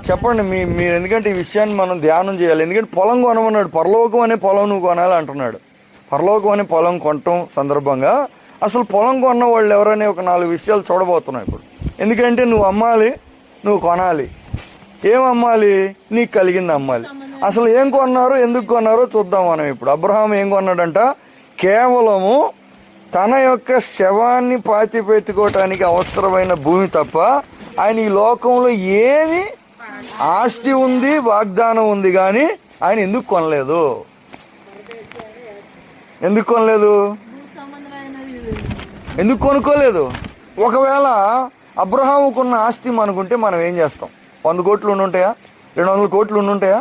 చెప్పండి మీరు ఎందుకంటే ఈ విషయాన్ని మనం ధ్యానం చేయాలి. ఎందుకంటే పొలం కొనమన్నాడు, పరలోకం అనే పొలం నువ్వు కొనాలి అంటున్నాడు. పరలోకం అనే పొలం కొనటం సందర్భంగా అసలు పొలం కొన్న వాళ్ళు ఎవరనే ఒక 4 విషయాలు చూడబోతున్నావు ఇప్పుడు. ఎందుకంటే నువ్వు అమ్మాలి, నువ్వు కొనాలి. ఏం అమ్మాలి? నీకు కలిగింది అమ్మాలి. అసలు ఏం కొన్నారో ఎందుకు కొన్నారో చూద్దాం మనం ఇప్పుడు. అబ్రహాం ఏం కొన్నాడంట? కేవలము తన యొక్క శవాన్ని పాతి పెట్టుకోవటానికి అవసరమైన భూమి తప్ప ఆయన ఈ లోకంలో ఏమి ఆస్తి ఉంది, వాగ్దానం ఉంది, కానీ ఆయన ఎందుకు కొనలేదు? ఎందుకు కొనలేదు? ఎందుకు కొనుక్కోలేదు? ఒకవేళ అబ్రహాముకున్న ఆస్తి మనకుంటే మనం ఏం చేస్తాం? 100 కోట్లు ఉండుంటాయా? 200 కోట్లు ఉండుంటాయా?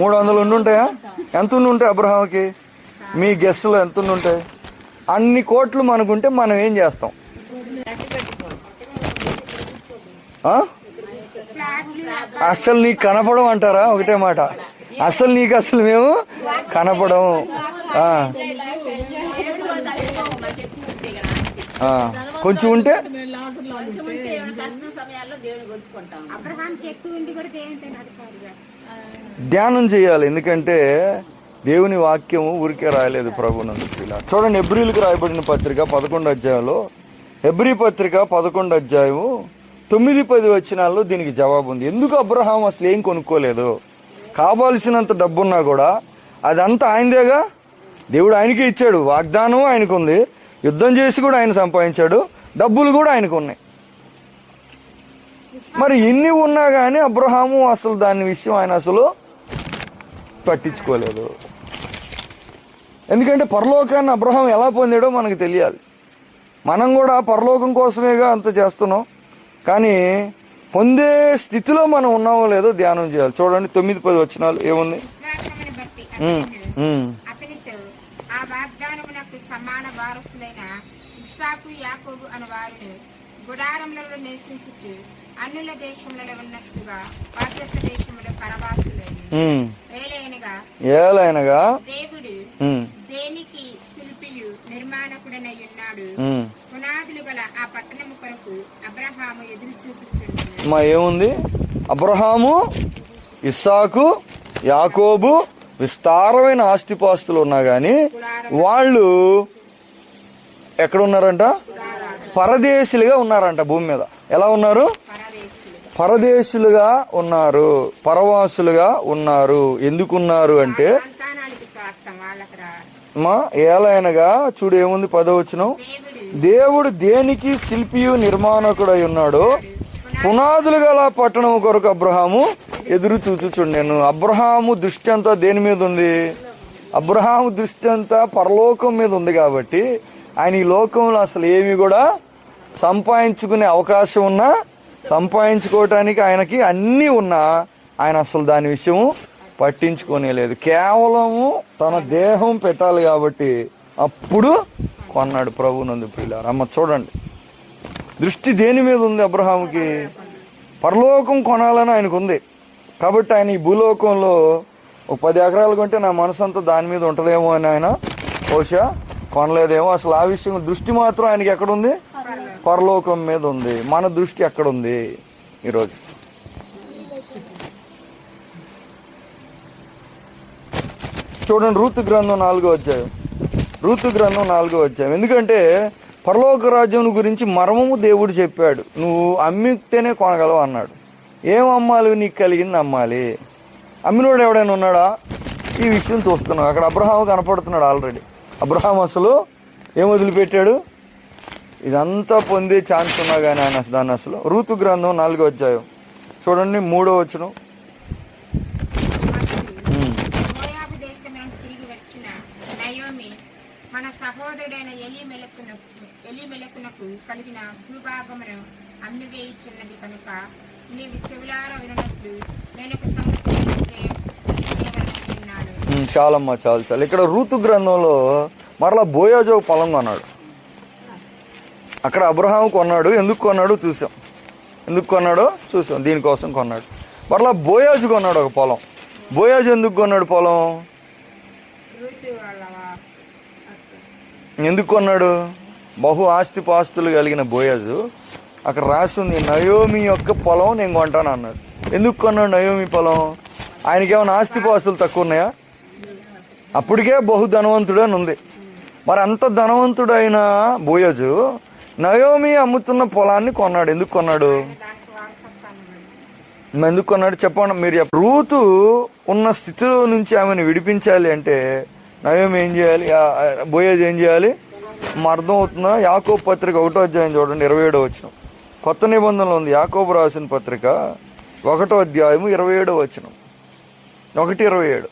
300 ఉండుంటాయా? ఎంత ఉండుంటాయి అబ్రహాంకి? మీ గెస్టులు ఎంత ఉండుంటాయి? అన్ని కోట్లు మనకుంటే మనం ఏం చేస్తాం? అసలు నీకు కనపడం అంటారా? ఒకటే మాట, అసలు నీకు అసలు మేము కనపడము. కొంచెం ఉంటే ధ్యానం చేయాలి. ఎందుకంటే దేవుని వాక్యము ఊరికే రాయలేదు ప్రభునందు. చూడండి, హెబ్రీలకు రాయబడిన పత్రిక 11 అధ్యాయంలో, హెబ్రీ పత్రిక 11 అధ్యాయము 9-10 వచనాల్లో దీనికి జవాబు ఉంది. ఎందుకు అబ్రహాం అసలు ఏం కొనుక్కోలేదు? కావాల్సినంత డబ్బున్నా కూడా అదంతా ఆయనదేగా. దేవుడు ఆయనకే ఇచ్చాడు, వాగ్దానం ఆయనకు ఉంది, యుద్ధం చేసి కూడా ఆయన సంపాదించాడు, డబ్బులు కూడా ఆయనకు ఉన్నాయి. మరి ఎన్ని ఉన్నా కానీ అబ్రహాము అసలు దాని విషయం ఆయన అసలు పట్టించుకోలేదు. ఎందుకంటే పరలోకాన్ని అబ్రహాం ఎలా పొందాడో మనకు తెలియాలి. మనం కూడా పరలోకం కోసమేగా అంత చేస్తున్నాం, కానీ పొందే స్థితిలో మనం ఉన్నామో లేదో ధ్యానం చేయాలి. చూడండి 9-10 వచనాలు ఏముంది? ఆ వాగ్దానమునకు సమాన వారసులైన ఇస్సాకు, యాకోబు అను వారిని గుడారములలో నివసించుచు అన్యుల దేశములలో ఉన్నట్టుగా వాగ్దత్త దేశములో పరవాసులైన ఏలైనగా దేవుడు దేనికి శిల్పియు నిర్మాణకుడనై ఉన్నాడు. పునాదులు గల ఆ పట్టణము కొరకు అబ్రహాము ఎదురు చూపుచుండును. మా ఏముంది? అబ్రహాము, ఇస్సాకు, యాకోబు విస్తారమైన ఆస్తిపాస్తులు ఉన్నా గాని వాళ్ళు ఎక్కడ ఉన్నారంట? పరదేశులుగా ఉన్నారంట భూమి మీద. ఎలా ఉన్నారు? పరదేశులుగా ఉన్నారు, పరవాసులుగా ఉన్నారు. ఎందుకున్నారు అంటే మా ఏలైనగా చూడు ఏముంది 10వ వచనం, దేవుడు దేనికి శిల్పియు నిర్మాణకుడై ఉన్నాడు, పునాదులు గల పట్టణం కొరకు అబ్రహాము ఎదురు చూచుచుండెను. అబ్రహాము దృష్టి అంతా దేని మీద ఉంది? అబ్రహాము దృష్టి అంతా పరలోకం మీద ఉంది. కాబట్టి ఆయన ఈ లోకంలో అసలు ఏమి కూడా సంపాదించుకునే అవకాశం ఉన్నా, సంపాదించుకోవటానికి ఆయనకి అన్నీ ఉన్నా ఆయన అసలు దాని విషయం పట్టించుకోలేదు. కేవలము తన దేహం పెట్టాలి కాబట్టి అప్పుడు కొన్నాడు ప్రభునందు. ప్రియులారా, అమ్మ చూడండి, దృష్టి దేని మీద ఉంది అబ్రహాముకి? పరలోకం కొనాలని ఆయనకు ఉంది. కాబట్టి ఆయన ఈ భూలోకంలో ఒక 10 ఎకరాలు కొంటే నా మనసు అంతా దాని మీద ఉంటదేమో అని ఆయన బహుశా కొనలేదేమో. అసలు ఆ విషయం దృష్టి మాత్రం ఆయనకి ఎక్కడుంది? పరలోకం మీద ఉంది. మన దృష్టి ఎక్కడుంది ఈరోజు? చూడండి రూతు గ్రంథం 4వ అధ్యాయం, రూతు గ్రంథం 4వ అధ్యాయం. ఎందుకంటే పరలోక రాజ్యం గురించి మర్మము దేవుడు చెప్పాడు. నువ్వు అమ్మితేనే కొనగలవు అన్నాడు. ఏం అమ్మాలి? నీకు కలిగింది అమ్మాలి. అమ్మినోడు ఎవడైనా ఉన్నాడా? ఈ విషయం చూస్తున్నావు. అక్కడ అబ్రహాం కనపడుతున్నాడు ఆల్రెడీ. అబ్రహాం అసలు ఏం వదిలిపెట్టాడు? ఇదంతా పొందే ఛాన్స్ ఉన్నా కానీ ఆయన దాన్ని అసలు. రూతు గ్రంథం 4వ అధ్యాయం చూడండి 3వ వచనం. మన సహోదరుడైన ఎలీమెలకునకు కలిగిన భూభాగమును అమ్మివేయుచున్నది కనుక నీవు చెవులారా వినట్లు నేను ఒక సంగతి చేయవలసిన్నాడు. చాలమ్మా, చాలు. ఇక్కడ రూతు గ్రంథంలో మరలా బోయాజు ఒక పొలం కొన్నాడు. అక్కడ అబ్రహాం కొన్నాడు. ఎందుకు కొన్నాడు చూసాం. ఎందుకు కొన్నాడో చూసాం. దీనికోసం కొన్నాడు. మరలా బోయాజు కొన్నాడు ఒక పొలం. బోయాజు ఎందుకు కొన్నాడు పొలం? ఎందుకు కొన్నాడు? బహు ఆస్తిపాస్తులు కలిగిన బోయాజు అక్కడ రాసి ఉంది, నయోమి యొక్క పొలం నేను కొంటాను అన్నాడు. ఎందుకు కొన్నాడు నయోమి పొలం? ఆయనకేమైనా ఆస్తిపాస్తులు తక్కువ ఉన్నాయా? అప్పటికే బహుధనవంతుడు అని ఉంది. మరి అంత ధనవంతుడైన బోయజు నయోమి అమ్ముతున్న పొలాన్ని కొన్నాడు. ఎందుకు కొన్నాడు? దానికి వారసత్వాన్ని ఎందుకు కొన్నాడు చెప్పండి మీరు. రూతు ఉన్న స్థితిలో నుంచి ఆమెను విడిపించాలి అంటే నయోమి ఏం చేయాలి? బోయజు ఏం చేయాలి? అర్థం అవుతుందా? యాకోబు పత్రిక 1వ అధ్యాయం చూడండి, 27వ వచనం. కొత్త నిబంధనలో ఉంది. యాకోబు రాసిన పత్రిక 1వ అధ్యాయము 27వ వచనం. 1:27.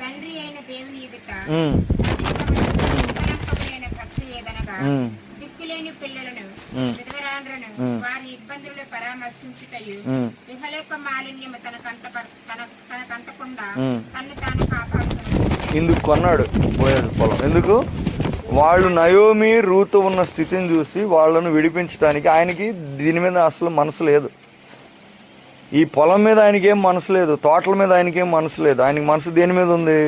తండ్రి అయిన దేవుని ఎదుట ఉమ్, ఉపరంపమైన భక్తి ఏదనగా ఉమ్, దిక్కులేని పిల్లలను విధవరాండ్రను వారి ఇబ్బందులను పరామర్శించుటయు ఉమ్, ఇహలోక మాలిన్యము తన కంటకుండా ఉమ్. తన్ను తాను కాపాడుతున్నాడు. ఇందుకు కొన్నాడు బోయజు పొలం. ఎందుకు? వాళ్ళు నయోమి రూతు ఉన్న స్థితిని చూసి వాళ్ళను విడిపించడానికి ఆయనకి దీని మీద అసలు మనసు లేదు. ఈ పొలం మీద ఆయనకి ఏం మనసు లేదు, తోటల మీద ఆయనకి ఏం మనసు లేదు. ఆయనకి మనసు దేని మీద ఉంది?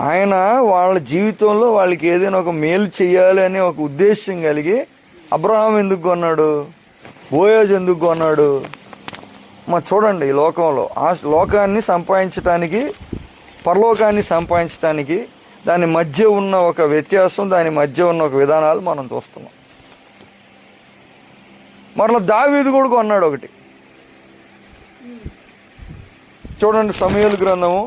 ఆయన వాళ్ళ జీవితంలో వాళ్ళకి ఏదైనా ఒక మేలు చెయ్యాలి అనే ఒక ఉద్దేశం కలిగి అబ్రహాం ఎందుకు కొన్నాడు? బోయజు ఎందుకు కొన్నాడు? చూడండి, ఈ లోకంలో ఆ లోకాన్ని సంపాదించడానికి, పరలోకాన్ని సంపాదించడానికి దాని మధ్య ఉన్న ఒక వ్యత్యాసం, దాని మధ్య ఉన్న ఒక విధానాలు మనం చూస్తున్నాం. మరలా దావీదు కూడా కొన్నాడు ఒకటి. చూడండి, సమూయేలు గ్రంథము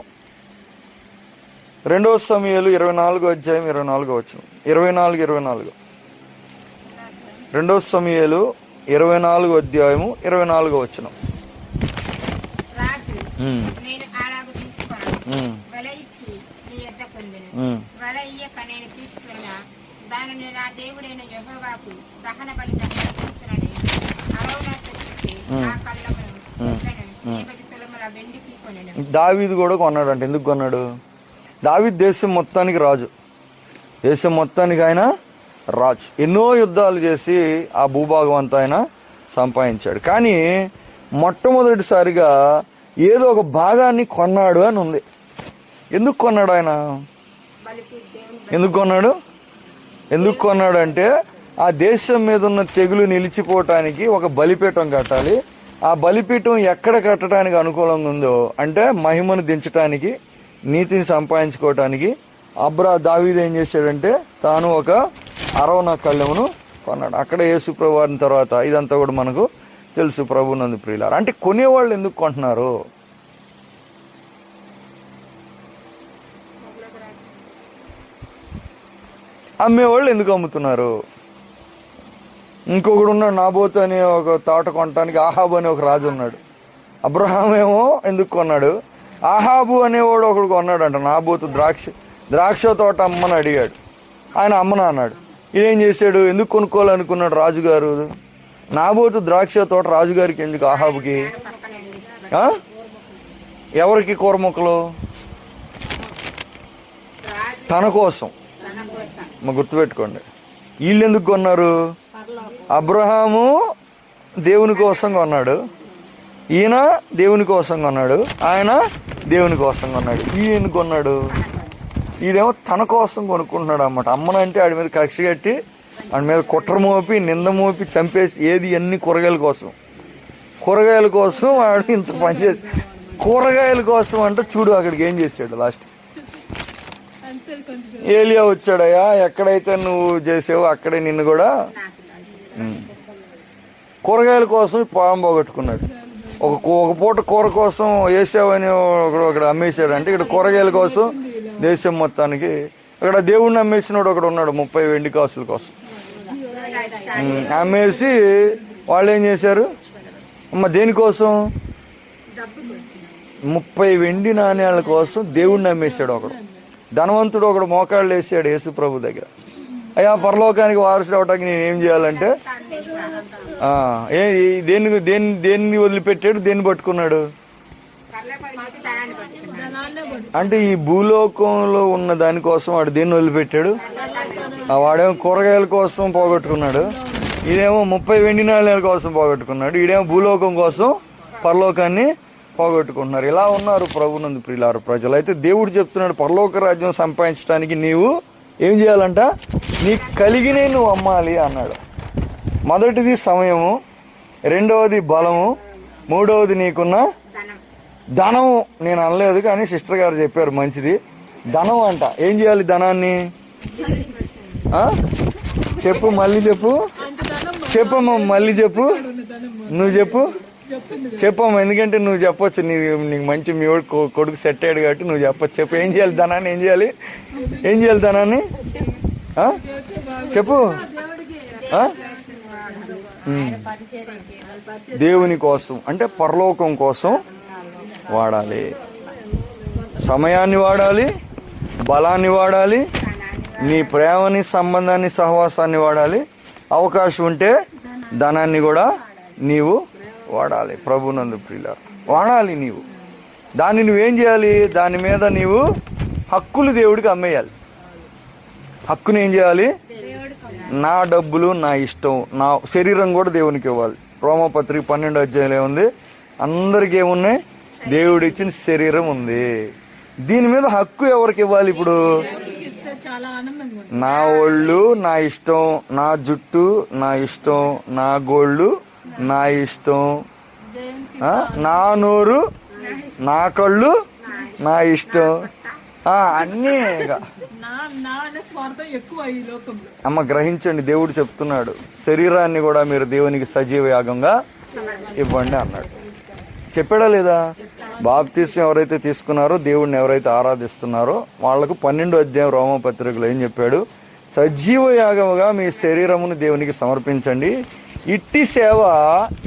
2వ సమూయేలు 24వ అధ్యాయం 24వ వచనం. 24. 2వ సమూయేలు 24వ అధ్యాయము 24వ వచనం. రాజు నేను అలాగు తీసుకున్నాను, వెల ఇచ్చి నీ యొద్ద పొందెను. వెల ఇయ్యక నేను తీసుకున్నా దానిని నా దేవుడైన యెహోవాకు దహన బలిగా అర్పించునని అరౌనాతో చెప్పి ఆ కళ్ళమును ఎడ్లను 80 తులముల వెండికి కొనెను. దావీదు కూడా కొన్నాడు. అంటే ఎందుకు కొన్నాడు? దావీదు దేశం మొత్తానికి రాజు. దేశం మొత్తానికి ఆయన రాజు. ఎన్నో యుద్ధాలు చేసి ఆ భూభాగం అంతా ఆయన సంపాదించాడు. కానీ మొట్టమొదటిసారిగా ఏదో ఒక భాగాన్ని కొన్నాడు అని ఉంది. ఎందుకు కొన్నాడు ఆయన? ఎందుకు కొన్నాడు? ఎందుకు కొన్నాడు అంటే ఆ దేశం మీద ఉన్న తెగులు నిలిచిపోవటానికి ఒక బలిపీఠం కట్టాలి. ఆ బలిపీఠం ఎక్కడ కట్టడానికి అనుకూలంగా ఉందో అంటే మహిమను దించడానికి, నీతిని సంపాదించుకోవటానికి దావీదు ఏం చేశాడంటే తాను ఒక అరవన కళ్ళెమును కొన్నాడు. అక్కడ యేసు ప్రభు వారిన తర్వాత ఇదంతా కూడా మనకు తెలుసు. ప్రభునందు ప్రియులారా, అంటే కొనేవాళ్ళు ఎందుకు కొంటున్నారు? అమ్మేవాళ్ళు ఎందుకు అమ్ముతున్నారు? ఇంకొకడు ఉన్నాడు, నాబోతు అనే ఒక తోట కొనటానికి ఆహాబు అనే ఒక రాజు ఉన్నాడు. అబ్రహాం ఏమో ఎందుకు కొన్నాడు? ఆహాబు అనేవాడు ఒకడు కొన్నాడు అంట. నాబోతు ద్రాక్ష తోట అమ్మని అడిగాడు. ఆయన అమ్మనా అన్నాడు. ఇదేం చేశాడు? ఎందుకు కొనుక్కోవాలనుకున్నాడు రాజుగారు? నాబోతు ద్రాక్ష తోట రాజుగారికి ఎందుకు? ఆహాబుకి. ఎవరికి కూర మొక్కలు? తన కోసం. గుర్తుపెట్టుకోండి. వీళ్ళు ఎందుకు కొన్నారు? అబ్రహాము దేవుని కోసం కొన్నాడు, ఈయన దేవుని కోసం కొన్నాడు, ఆయన దేవుని కోసం కొన్నాడు. ఈయన కొన్నాడు, ఈడేమో తన కోసం కొనుక్కుంటున్నాడు అన్నమాట. అమ్మనంటే ఆడి మీద కక్ష కట్టి ఆడి మీద కుట్ర మోపి నింద మోపి చంపేసి ఏది అన్ని కూరగాయల కోసం వాడు ఇంత పనిచేసి కూరగాయల కోసం అంటే చూడు అక్కడికి ఏం చేశాడు లాస్ట్. ఏలియా వచ్చాడయ్యా, ఎక్కడైతే నువ్వు చేసావో అక్కడే నిన్ను కూడా కూరగాయల కోసం పొలం పోగొట్టుకున్నాడు. ఒక పూట కూర కోసం వేసావని ఒకడు అమ్మేశాడు. అంటే ఇక్కడ కూరగాయల కోసం దేశం మొత్తానికి అక్కడ దేవుణ్ణి అమ్మేసినోడు ఒకడు ఉన్నాడు 30 వెండి కాసుల కోసం అమ్మేసి వాళ్ళు ఏం చేశారు? దేనికోసం? 30 వెండి నాణ్యాల కోసం దేవుణ్ణి అమ్మేశాడు ఒకడు. ధనవంతుడు ఒకడు మోకాళ్ళు వేసాడు యేసు ప్రభు దగ్గర. అయ్యా, పరలోకానికి వారసుడు అవటానికి నేనేం చేయాలంటే దేన్ని వదిలిపెట్టాడు? దేన్ని పట్టుకున్నాడు? అంటే ఈ భూలోకంలో ఉన్న దానికోసం వాడు దేన్ని వదిలిపెట్టాడు? వాడేమో కూరగాయల కోసం పోగొట్టుకున్నాడు, ఈడేమో 30 వెండి నాణ్యాల కోసం పోగొట్టుకున్నాడు, ఈడేమో భూలోకం కోసం పరలోకాన్ని పోగొట్టుకుంటున్నారు. ఇలా ఉన్నారు ప్రభునందు ప్రియులారు ప్రజలు. అయితే దేవుడు చెప్తున్నాడు, పరలోక రాజ్యం సంపాదించడానికి నీవు ఏం చేయాలంట? నీకు కలిగినే నువ్వు అమ్మాలి అన్నాడు. మొదటిది సమయము, రెండవది బలము, మూడవది నీకున్న ధనము. నేను అనలేదు కానీ సిస్టర్ గారు చెప్పారు, మంచిది. ధనం అంట. ఏం చేయాలి ధనాన్ని? చెప్పు, మళ్ళీ చెప్పు, చెప్పమ్మా, మళ్ళీ చెప్పు, నువ్వు చెప్పమ్మా, ఎందుకంటే నువ్వు చెప్పొచ్చు, నీకు మంచి మీ కొడుకు సెట్ అయ్యాడు కాబట్టి నువ్వు చెప్పొచ్చు. చెప్పు, ఏం చేయాలి ధనాన్ని? ఏం చేయాలి ధనాన్ని? చెప్పు. దేవుని కోసం అంటే పరలోకం కోసం వాడాలి. సమయాన్ని వాడాలి, బలాన్ని వాడాలి, నీ ప్రేమని, సంబంధాన్ని, సహవాసాన్ని వాడాలి. అవకాశం ఉంటే ధనాన్ని కూడా నీవు వాడాలి. ప్రభునందు ప్రియులారా, వాడాలి నీవు. దాన్ని నువ్వేం చేయాలి? దాని మీద నీవు హక్కులు దేవుడికి అమ్మేయాలి. హక్కుని ఏం చేయాలి? నా డబ్బులు, నా ఇష్టం, నా శరీరం కూడా దేవునికి ఇవ్వాలి. రోమపత్రిక 12వ అధ్యాయంలో ఉంది, అందరికి ఏమున్నాయి? దేవుడు ఇచ్చిన శరీరం ఉంది. దీని మీద హక్కు ఎవరికి ఇవ్వాలి? ఇప్పుడు నా ఒళ్ళు, నా ఇష్టం, నా జుట్టు, నా ఇష్టం, నా గోళ్ళు, నా ఇష్టం, నా నోరు, నా కళ్ళు, నా ఇష్టం, అన్నీ. అమ్మ గ్రహించండి, దేవుడు చెప్తున్నాడు, శరీరాన్ని కూడా మీరు దేవునికి సజీవ యాగంగా ఇవ్వండి అన్నాడు. చెప్పాడా లేదా? బాప్తీసం ఎవరైతే తీసుకున్నారో, దేవుడిని ఎవరైతే ఆరాధిస్తున్నారో వాళ్లకు 12వ అధ్యాయం రోమపత్రికలో ఏం చెప్పాడు? సజీవ యాగముగా మీ శరీరమును దేవునికి సమర్పించండి, ఇట్టి సేవ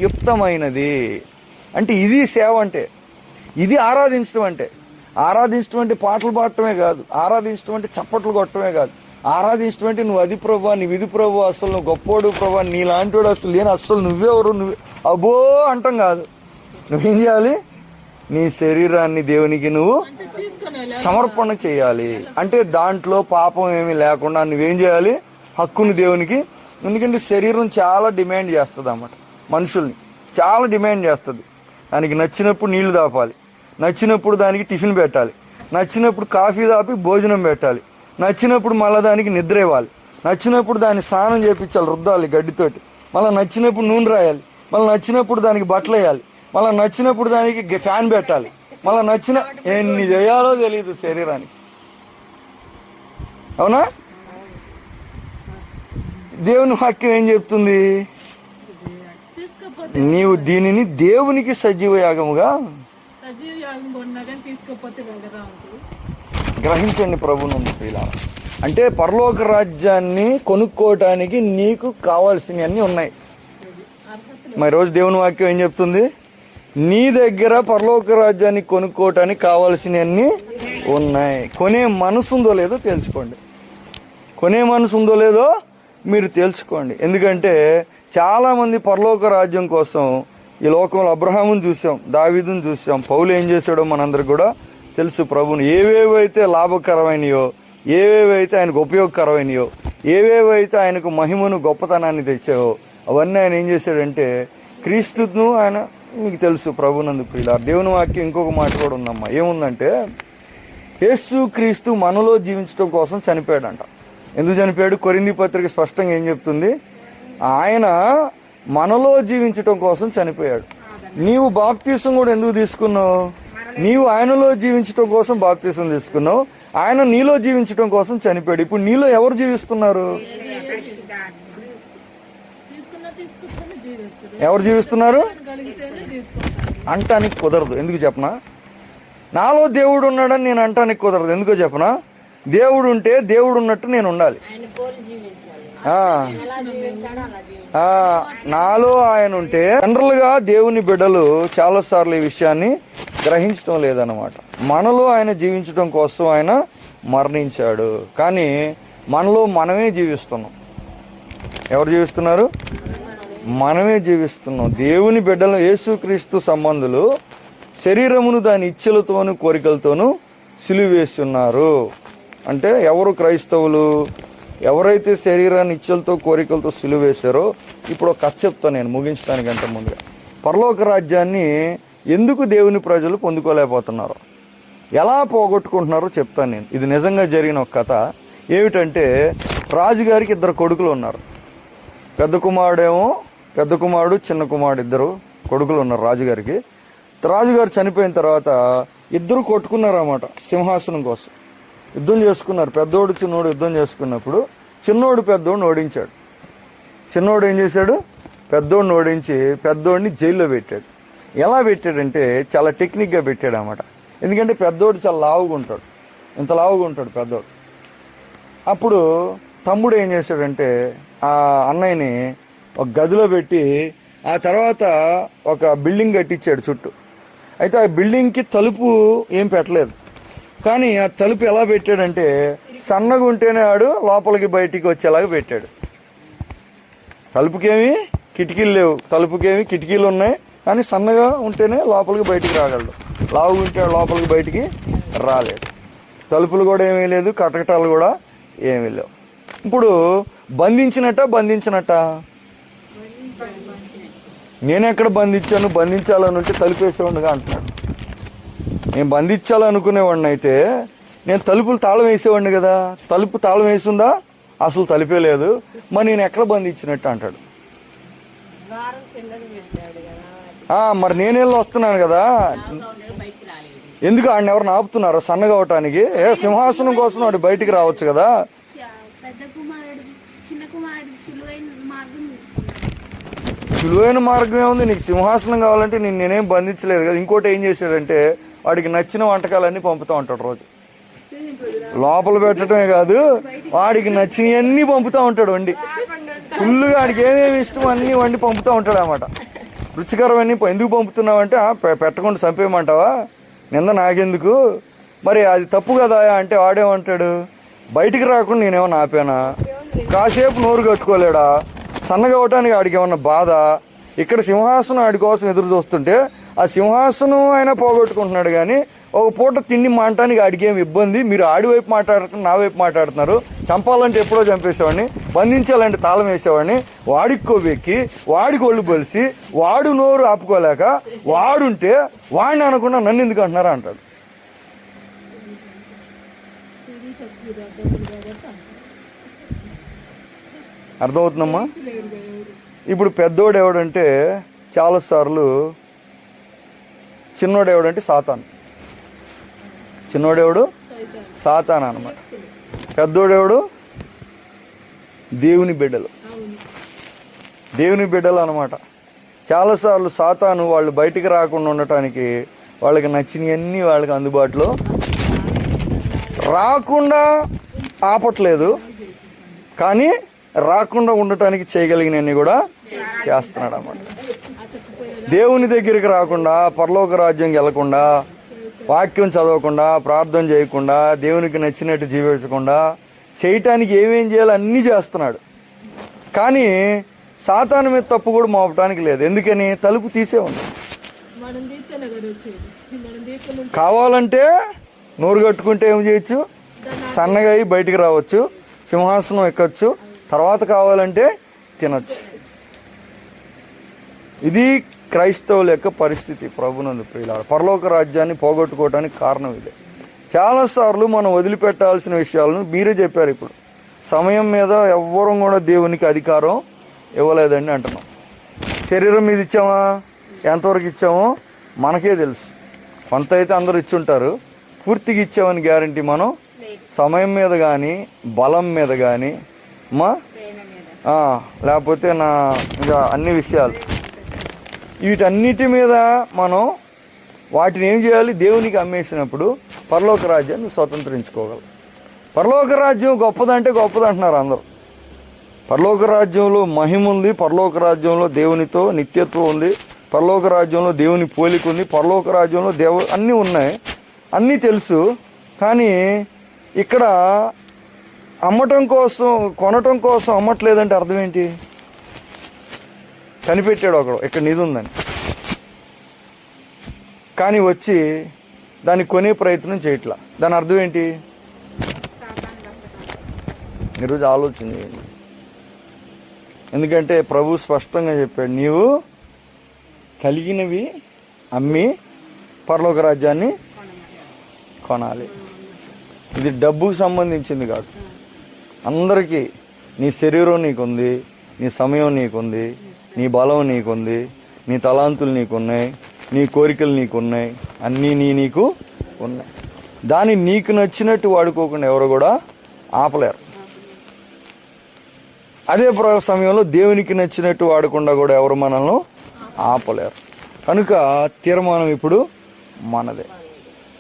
యుక్తమైనది. అంటే ఇది సేవ, అంటే ఇది ఆరాధించడం. అంటే పాటలు పాడటమే కాదు, ఆరాధించడం అంటే చప్పట్లు కొట్టడమే కాదు, ఆరాధించడం అంటే నువ్వు అది ప్రభా, నీ విధి ప్రభు, అసలు నువ్వు గొప్పోడు ప్రభా, నీలాంటివాడు అసలు లేని, అసలు నువ్వెవరు, అబ్బో అంటాం కాదు. నువ్వేం చేయాలి? నీ శరీరాన్ని దేవునికి నువ్వు సమర్పణ చేయాలి. అంటే దాంట్లో పాపం ఏమీ లేకుండా నువ్వేం చేయాలి? హక్కుని దేవునికి. ఎందుకంటే శరీరం చాలా డిమాండ్ చేస్తుంది అన్నమాట, మనుషుల్ని చాలా డిమాండ్ చేస్తుంది. దానికి నచ్చినప్పుడు నీళ్లు దాపాలి, నచ్చినప్పుడు దానికి టిఫిన్ పెట్టాలి, నచ్చినప్పుడు కాఫీ దాపి భోజనం పెట్టాలి, నచ్చినప్పుడు మళ్ళీ దానికి నిద్ర ఇవ్వాలి, నచ్చినప్పుడు దాన్ని స్నానం చేయించాలి, రుద్దాలి గడ్డితోటి, మళ్ళీ నచ్చినప్పుడు నూనె రాయాలి, మళ్ళీ నచ్చినప్పుడు దానికి బట్టలు వేయాలి, మళ్ళీ నచ్చినప్పుడు దానికి ఫ్యాన్ పెట్టాలి, మళ్ళీ నచ్చిన ఎన్ని చేయాలో తెలియదు శరీరానికి. అవునా? దేవుని వాక్యం ఏం చెప్తుంది? నీవు దీనిని దేవునికి సజీవ యాగముగా గ్రహించండి. ప్రభునందు ప్రియులారా, అంటే పరలోక రాజ్యాన్ని కొనుక్కోవటానికి నీకు కావాల్సినవన్నీ ఉన్నాయి. మరి రోజు దేవుని వాక్యం ఏం చెప్తుంది? నీ దగ్గర పరలోక రాజ్యాన్ని కొనుక్కోవటానికి కావాల్సినవన్నీ ఉన్నాయి. కొనే మనసు ఉందో లేదో తెలుసుకోండి. కొనే మనసు ఉందో లేదో మీరు తెలుసుకోండి. ఎందుకంటే చాలా మంది పరలోక రాజ్యం కోసం ఈ లోకంలో అబ్రహాముని చూసాం, దావీదుని చూసాం, పౌలు ఏం చేశాడో మనందరికి కూడా తెలుసు. ప్రభుని ఏవేవైతే లాభకరమైనయో, ఏవేవైతే ఆయనకు ఉపయోగకరమైనయో, ఏవేవైతే ఆయనకు మహిమను, గొప్పతనాన్ని తెచ్చావో అవన్నీ ఆయన ఏం చేశాడంటే క్రీస్తును ఆయన, మీకు తెలుసు ప్రభునందు ప్రియులారా. దేవుని వాక్యం ఇంకొక మాట కూడా ఉందమ్మా. ఏముందంటే యేసు క్రీస్తు మనలో జీవించడం కోసం చనిపోయాడంట. ఎందుకు చనిపోయాడు? కొరింథీ పత్రిక స్పష్టంగా ఏం చెప్తుంది? ఆయన మనలో జీవించటం కోసం చనిపోయాడు. నీవు బాప్తీసం కూడా ఎందుకు తీసుకున్నావు? నీవు ఆయనలో జీవించటం కోసం బాప్తీసం తీసుకున్నావు. ఆయన నీలో జీవించటం కోసం చనిపోయాడు. ఇప్పుడు నీలో ఎవరు జీవిస్తున్నారు? ఎవరు జీవిస్తున్నారు అంటానికి కుదరదు. ఎందుకు చెప్పనా? నాలో దేవుడు ఉన్నాడని నేను అంటానికి కుదరదు. ఎందుకో చెప్పనా? దేవుడు ఉంటే దేవుడు ఉన్నట్టు నేను ఉండాలి. నాలో ఆయన ఉంటే, జనరల్ గా దేవుని బిడ్డలు చాలా సార్లు ఈ విషయాన్ని గ్రహించడం లేదన్నమాట. మనలో ఆయన జీవించడం కోసం ఆయన మరణించాడు, కానీ మనలో మనమే జీవిస్తున్నాం. ఎవరు జీవిస్తున్నారు? మనమే జీవిస్తున్నాం. దేవుని బిడ్డలు, యేసుక్రీస్తు సంబంధులు శరీరమును దాని ఇచ్చలతోనూ కోరికలతోనూ సిలువేస్తున్నారు. అంటే ఎవరు? క్రైస్తవులు. ఎవరైతే శరీరాన్ని ఇచ్చలతో కోరికలతో సిలువేశారో, ఇప్పుడు ఒక కథ చెప్తాను నేను ముగించడానికంటే ముందుగా. పరలోక రాజ్యాన్ని ఎందుకు దేవుని ప్రజలు పొందుకోలేకపోతున్నారో, ఎలా పోగొట్టుకుంటున్నారో చెప్తాను నేను. ఇది నిజంగా జరిగిన ఒక కథ. ఏమిటంటే రాజుగారికి 2 కొడుకులు ఉన్నారు. పెద్ద కుమారుడు చిన్న కుమారుడు 2 కొడుకులు ఉన్నారు రాజుగారికి. రాజుగారు చనిపోయిన తర్వాత 2 కొట్టుకున్నారన్నమాట సింహాసనం కోసం. యుద్ధం చేసుకున్నారు. పెద్దోడు చిన్నోడు యుద్ధం చేసుకున్నప్పుడు చిన్నోడు పెద్దోడిని ఓడించాడు. చిన్నోడు ఏం చేశాడు? పెద్దోడిని ఓడించి పెద్దోడిని జైల్లో పెట్టాడు. ఎలా పెట్టాడంటే చాలా టెక్నిక్గా పెట్టాడు అన్నమాట. ఎందుకంటే పెద్దోడు చాలా లావుగా ఉంటాడు, ఇంత లావుగా ఉంటాడు పెద్దోడు. అప్పుడు తమ్ముడు ఏం చేశాడంటే ఆ అన్నయ్యని ఒక గదిలో పెట్టి ఆ తర్వాత ఒక బిల్డింగ్ కట్టించాడు చుట్టూ. అయితే ఆ బిల్డింగ్కి తలుపు ఏం పెట్టలేదు, కానీ ఆ తలుపు ఎలా పెట్టాడంటే సన్నగా ఉంటేనే ఆడు లోపలికి బయటికి వచ్చేలాగా పెట్టాడు. తలుపుకేమి కిటికీలు లేవు, తలుపుకేమి కిటికీలు ఉన్నాయి, కానీ సన్నగా ఉంటేనే లోపలికి బయటికి రాగలడు. లావుగా ఉంటే లోపలికి బయటికి రాలేడు. తలుపులు కూడా ఏమీ లేదు, కటకటాలు కూడా ఏమీ లేవు. ఇప్పుడు బంధించినట్ట నేనెక్కడ బంధించాలని ఉంటే తలుపేసేవాడిగా అంటున్నాడు. నేను బంధించాలనుకునేవాడిని అయితే నేను తలుపులు తాళం వేసేవాడిని కదా. తలుపు తాళం వేసిందా? అసలు తలుపే లేదు. మరి నేను ఎక్కడ బంధించినట్టు అంటాడు. మరి నేనేళ్ళు వస్తున్నాను కదా, ఎందుకు ఆడిని ఎవరిని ఆపుతున్నారా సన్నగా అవటానికి? సింహాసనం కోసం వాడు బయటికి రావచ్చు కదా. సులువైన మార్గం ఏముంది? నీకు సింహాసనం కావాలంటే నేనేం బంధించలేదు కదా. ఇంకోటి ఏం చేశాడంటే వాడికి నచ్చిన వంటకాలన్నీ పంపుతా ఉంటాడు రోజు. లోపల పెట్టడమే కాదు, వాడికి నచ్చినవన్నీ పంపుతా ఉంటాడు వండి. ఫుల్గా వాడికి ఏమేమి ఇష్టం అన్ని వండి పంపుతా ఉంటాడు అన్నమాట. రుచికరమని ఎందుకు పంపుతున్నావంటే పెట్టకుండా చంపేయమంటావా, నింద నాకెందుకు, మరి అది తప్పు కదా అంటే వాడేమంటాడు, బయటికి రాకుండా నేనేమన్నా ఆపానా, కాసేపు నోరు కట్టుకోలేడా, సన్నగా అవటానికి ఆడికి ఏమన్నా బాధ, ఇక్కడ సింహాసనం ఆడి కోసం ఎదురు చూస్తుంటే ఆ సింహాసనం అయినా పోగొట్టుకుంటున్నాడు. కానీ ఒక పూట తిండి మానటానికి ఆడికి ఏమి ఇబ్బంది, మీరు ఆడి వైపు మాట్లాడకుండా నా వైపు మాట్లాడుతున్నారు. చంపాలంటే ఎప్పుడో చంపేసేవాడిని, బంధించాలంటే తాళం వేసేవాడిని. వాడికి కొవ్వెక్కి వాడికి ఒళ్ళు బలిసి వాడు నోరు ఆపుకోలేక వాడుంటే వాడిని అనకుండా నన్ను ఎందుకు అంటున్నారా అంటాడు. అర్థమవుతుందమ్మా? ఇప్పుడు పెద్దోడు ఎవడంటే చాలాసార్లు చిన్నోడు ఎవడంటే సాతాను. చిన్నోడెవడు? సాతాను అన్నమాట. పెద్దోడెవడు? దేవుని బిడ్డలు. దేవుని బిడ్డలు అన్నమాట. చాలాసార్లు సాతాను వాళ్ళు బయటికి రాకుండా ఉండటానికి వాళ్ళకి నచ్చినవన్నీ వాళ్ళకి అందుబాటులో రాకుండా ఆపట్లేదు, కానీ రాకుండా ఉండటానికి చేయగలిగినవన్నీ కూడా చేస్తున్నాడు అన్నమాట. దేవుని దగ్గరికి రాకుండా, పరలోక రాజ్యంకి వెళ్లకుండా, వాక్యం చదవకుండా, ప్రార్థన చేయకుండా, దేవునికి నచ్చినట్టు జీవించకుండా చేయటానికి ఏమేం చేయాలో అన్నీ చేస్తున్నాడు. కానీ సాతాను మీద తప్పు కూడా మోపటానికి లేదు. ఎందుకని? తలుపు తీసే ఉంది. కావాలంటే నోరు కట్టుకుంటే ఏం చేయొచ్చు, సన్నగా అయి బయటికి రావచ్చు, సింహాసనం ఎక్కచ్చు, తర్వాత కావాలంటే తినచ్చు. ఇది క్రైస్తవుల యొక్క పరిస్థితి. ప్రభునందు ప్రియులారా, పరలోక రాజ్యాన్ని పోగొట్టుకోవడానికి కారణం ఇదే. చాలాసార్లు మనం వదిలిపెట్టాల్సిన విషయాలను మీరే చెప్పారు. ఇప్పుడు సమయం మీద ఎవ్వరూ కూడా దేవునికి అధికారం ఇవ్వలేదండి అంటున్నాం. శరీరం మీద ఇచ్చామా? ఎంతవరకు ఇచ్చామో మనకే తెలుసు. కొంత అయితే అందరూ ఇచ్చుంటారు. పూర్తిగా ఇచ్చామని గ్యారంటీ మనం సమయం మీద కానీ, బలం మీద కానీ, లేకపోతే ఇంకా అన్ని విషయాలు వీటన్నిటి మీద మనం వాటిని ఏం చేయాలి? దేవునికి అమ్మేసినప్పుడు పరలోక రాజ్యాన్ని స్వతంత్రించుకోగలం. పరలోక రాజ్యం గొప్పదంటే గొప్పదంటున్నారు అందరూ. పరలోక రాజ్యంలో మహిమ ఉంది, పరలోక రాజ్యంలో దేవునితో నిత్యత్వం ఉంది, పరలోక రాజ్యంలో దేవుని పోలిక ఉంది, పరలోక రాజ్యంలో అన్నీ ఉన్నాయి, అన్నీ తెలుసు. కానీ ఇక్కడ అమ్మటం కోసం, కొనటం కోసం అమ్మట్లేదంటే అర్థం ఏంటి? కనిపెట్టాడు ఒకడు ఇక్కడ నిధి ఉందని, కానీ వచ్చి దాన్ని కొనే ప్రయత్నం చేయట్లా. దాని అర్థం ఏంటి? ఈరోజు ఆలోచన చేయండి. ఎందుకంటే ప్రభు స్పష్టంగా చెప్పాడు, నీవు కలిగినవి అమ్మి పరలోక రాజ్యాన్ని కొనాలి. ఇది డబ్బుకు సంబంధించింది కాదు. అందరికీ నీ శరీరం నీకుంది, నీ సమయం నీకుంది, నీ బలం నీకుంది, నీ తలాంతులు నీకున్నాయి, నీ కోరికలు నీకున్నాయి, అన్నీ నీకు ఉన్నాయి. దాన్ని నీకు నచ్చినట్టు వాడుకోకుండా ఎవరు కూడా ఆపలేరు. అదే సమయంలో దేవునికి నచ్చినట్టు వాడకుండా కూడా ఎవరు మనల్ని ఆపలేరు. కనుక తీర్మానం ఇప్పుడు మనదే.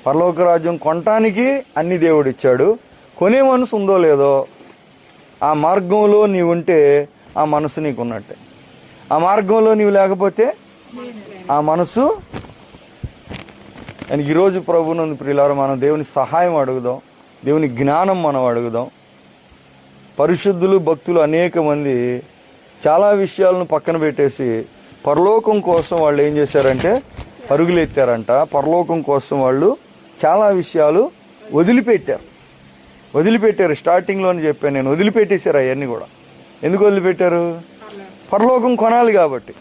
పరలోక రాజ్యం కొనటానికి అన్ని దేవుడు ఇచ్చాడు. కొనే మనసు ఉందో లేదో, ఆ మార్గంలో నీవు ఉంటే ఆ మనసు నీకు ఉన్నట్టే. ఆ మార్గంలో నీవు లేకపోతే ఆ మనసు. అని ఈరోజు ప్రభునందు ప్రియులారా, మనం దేవుని సహాయం అడుగుదాం, దేవుని జ్ఞానం మనం అడుగుదాం. పరిశుద్ధులు భక్తులు అనేక మంది చాలా విషయాలను పక్కన పెట్టేసి పరలోకం కోసం వాళ్ళు ఏం చేశారంటే పరుగులు ఎత్తారంట. పరలోకం కోసం వాళ్ళు చాలా విషయాలు వదిలిపెట్టారు. స్టార్టింగ్లోనే చెప్పాను నేను, వదిలిపెట్టేశారు అవన్నీ కూడా. ఎందుకు వదిలిపెట్టారు? పరలోకం కొనాలి కాబట్టి.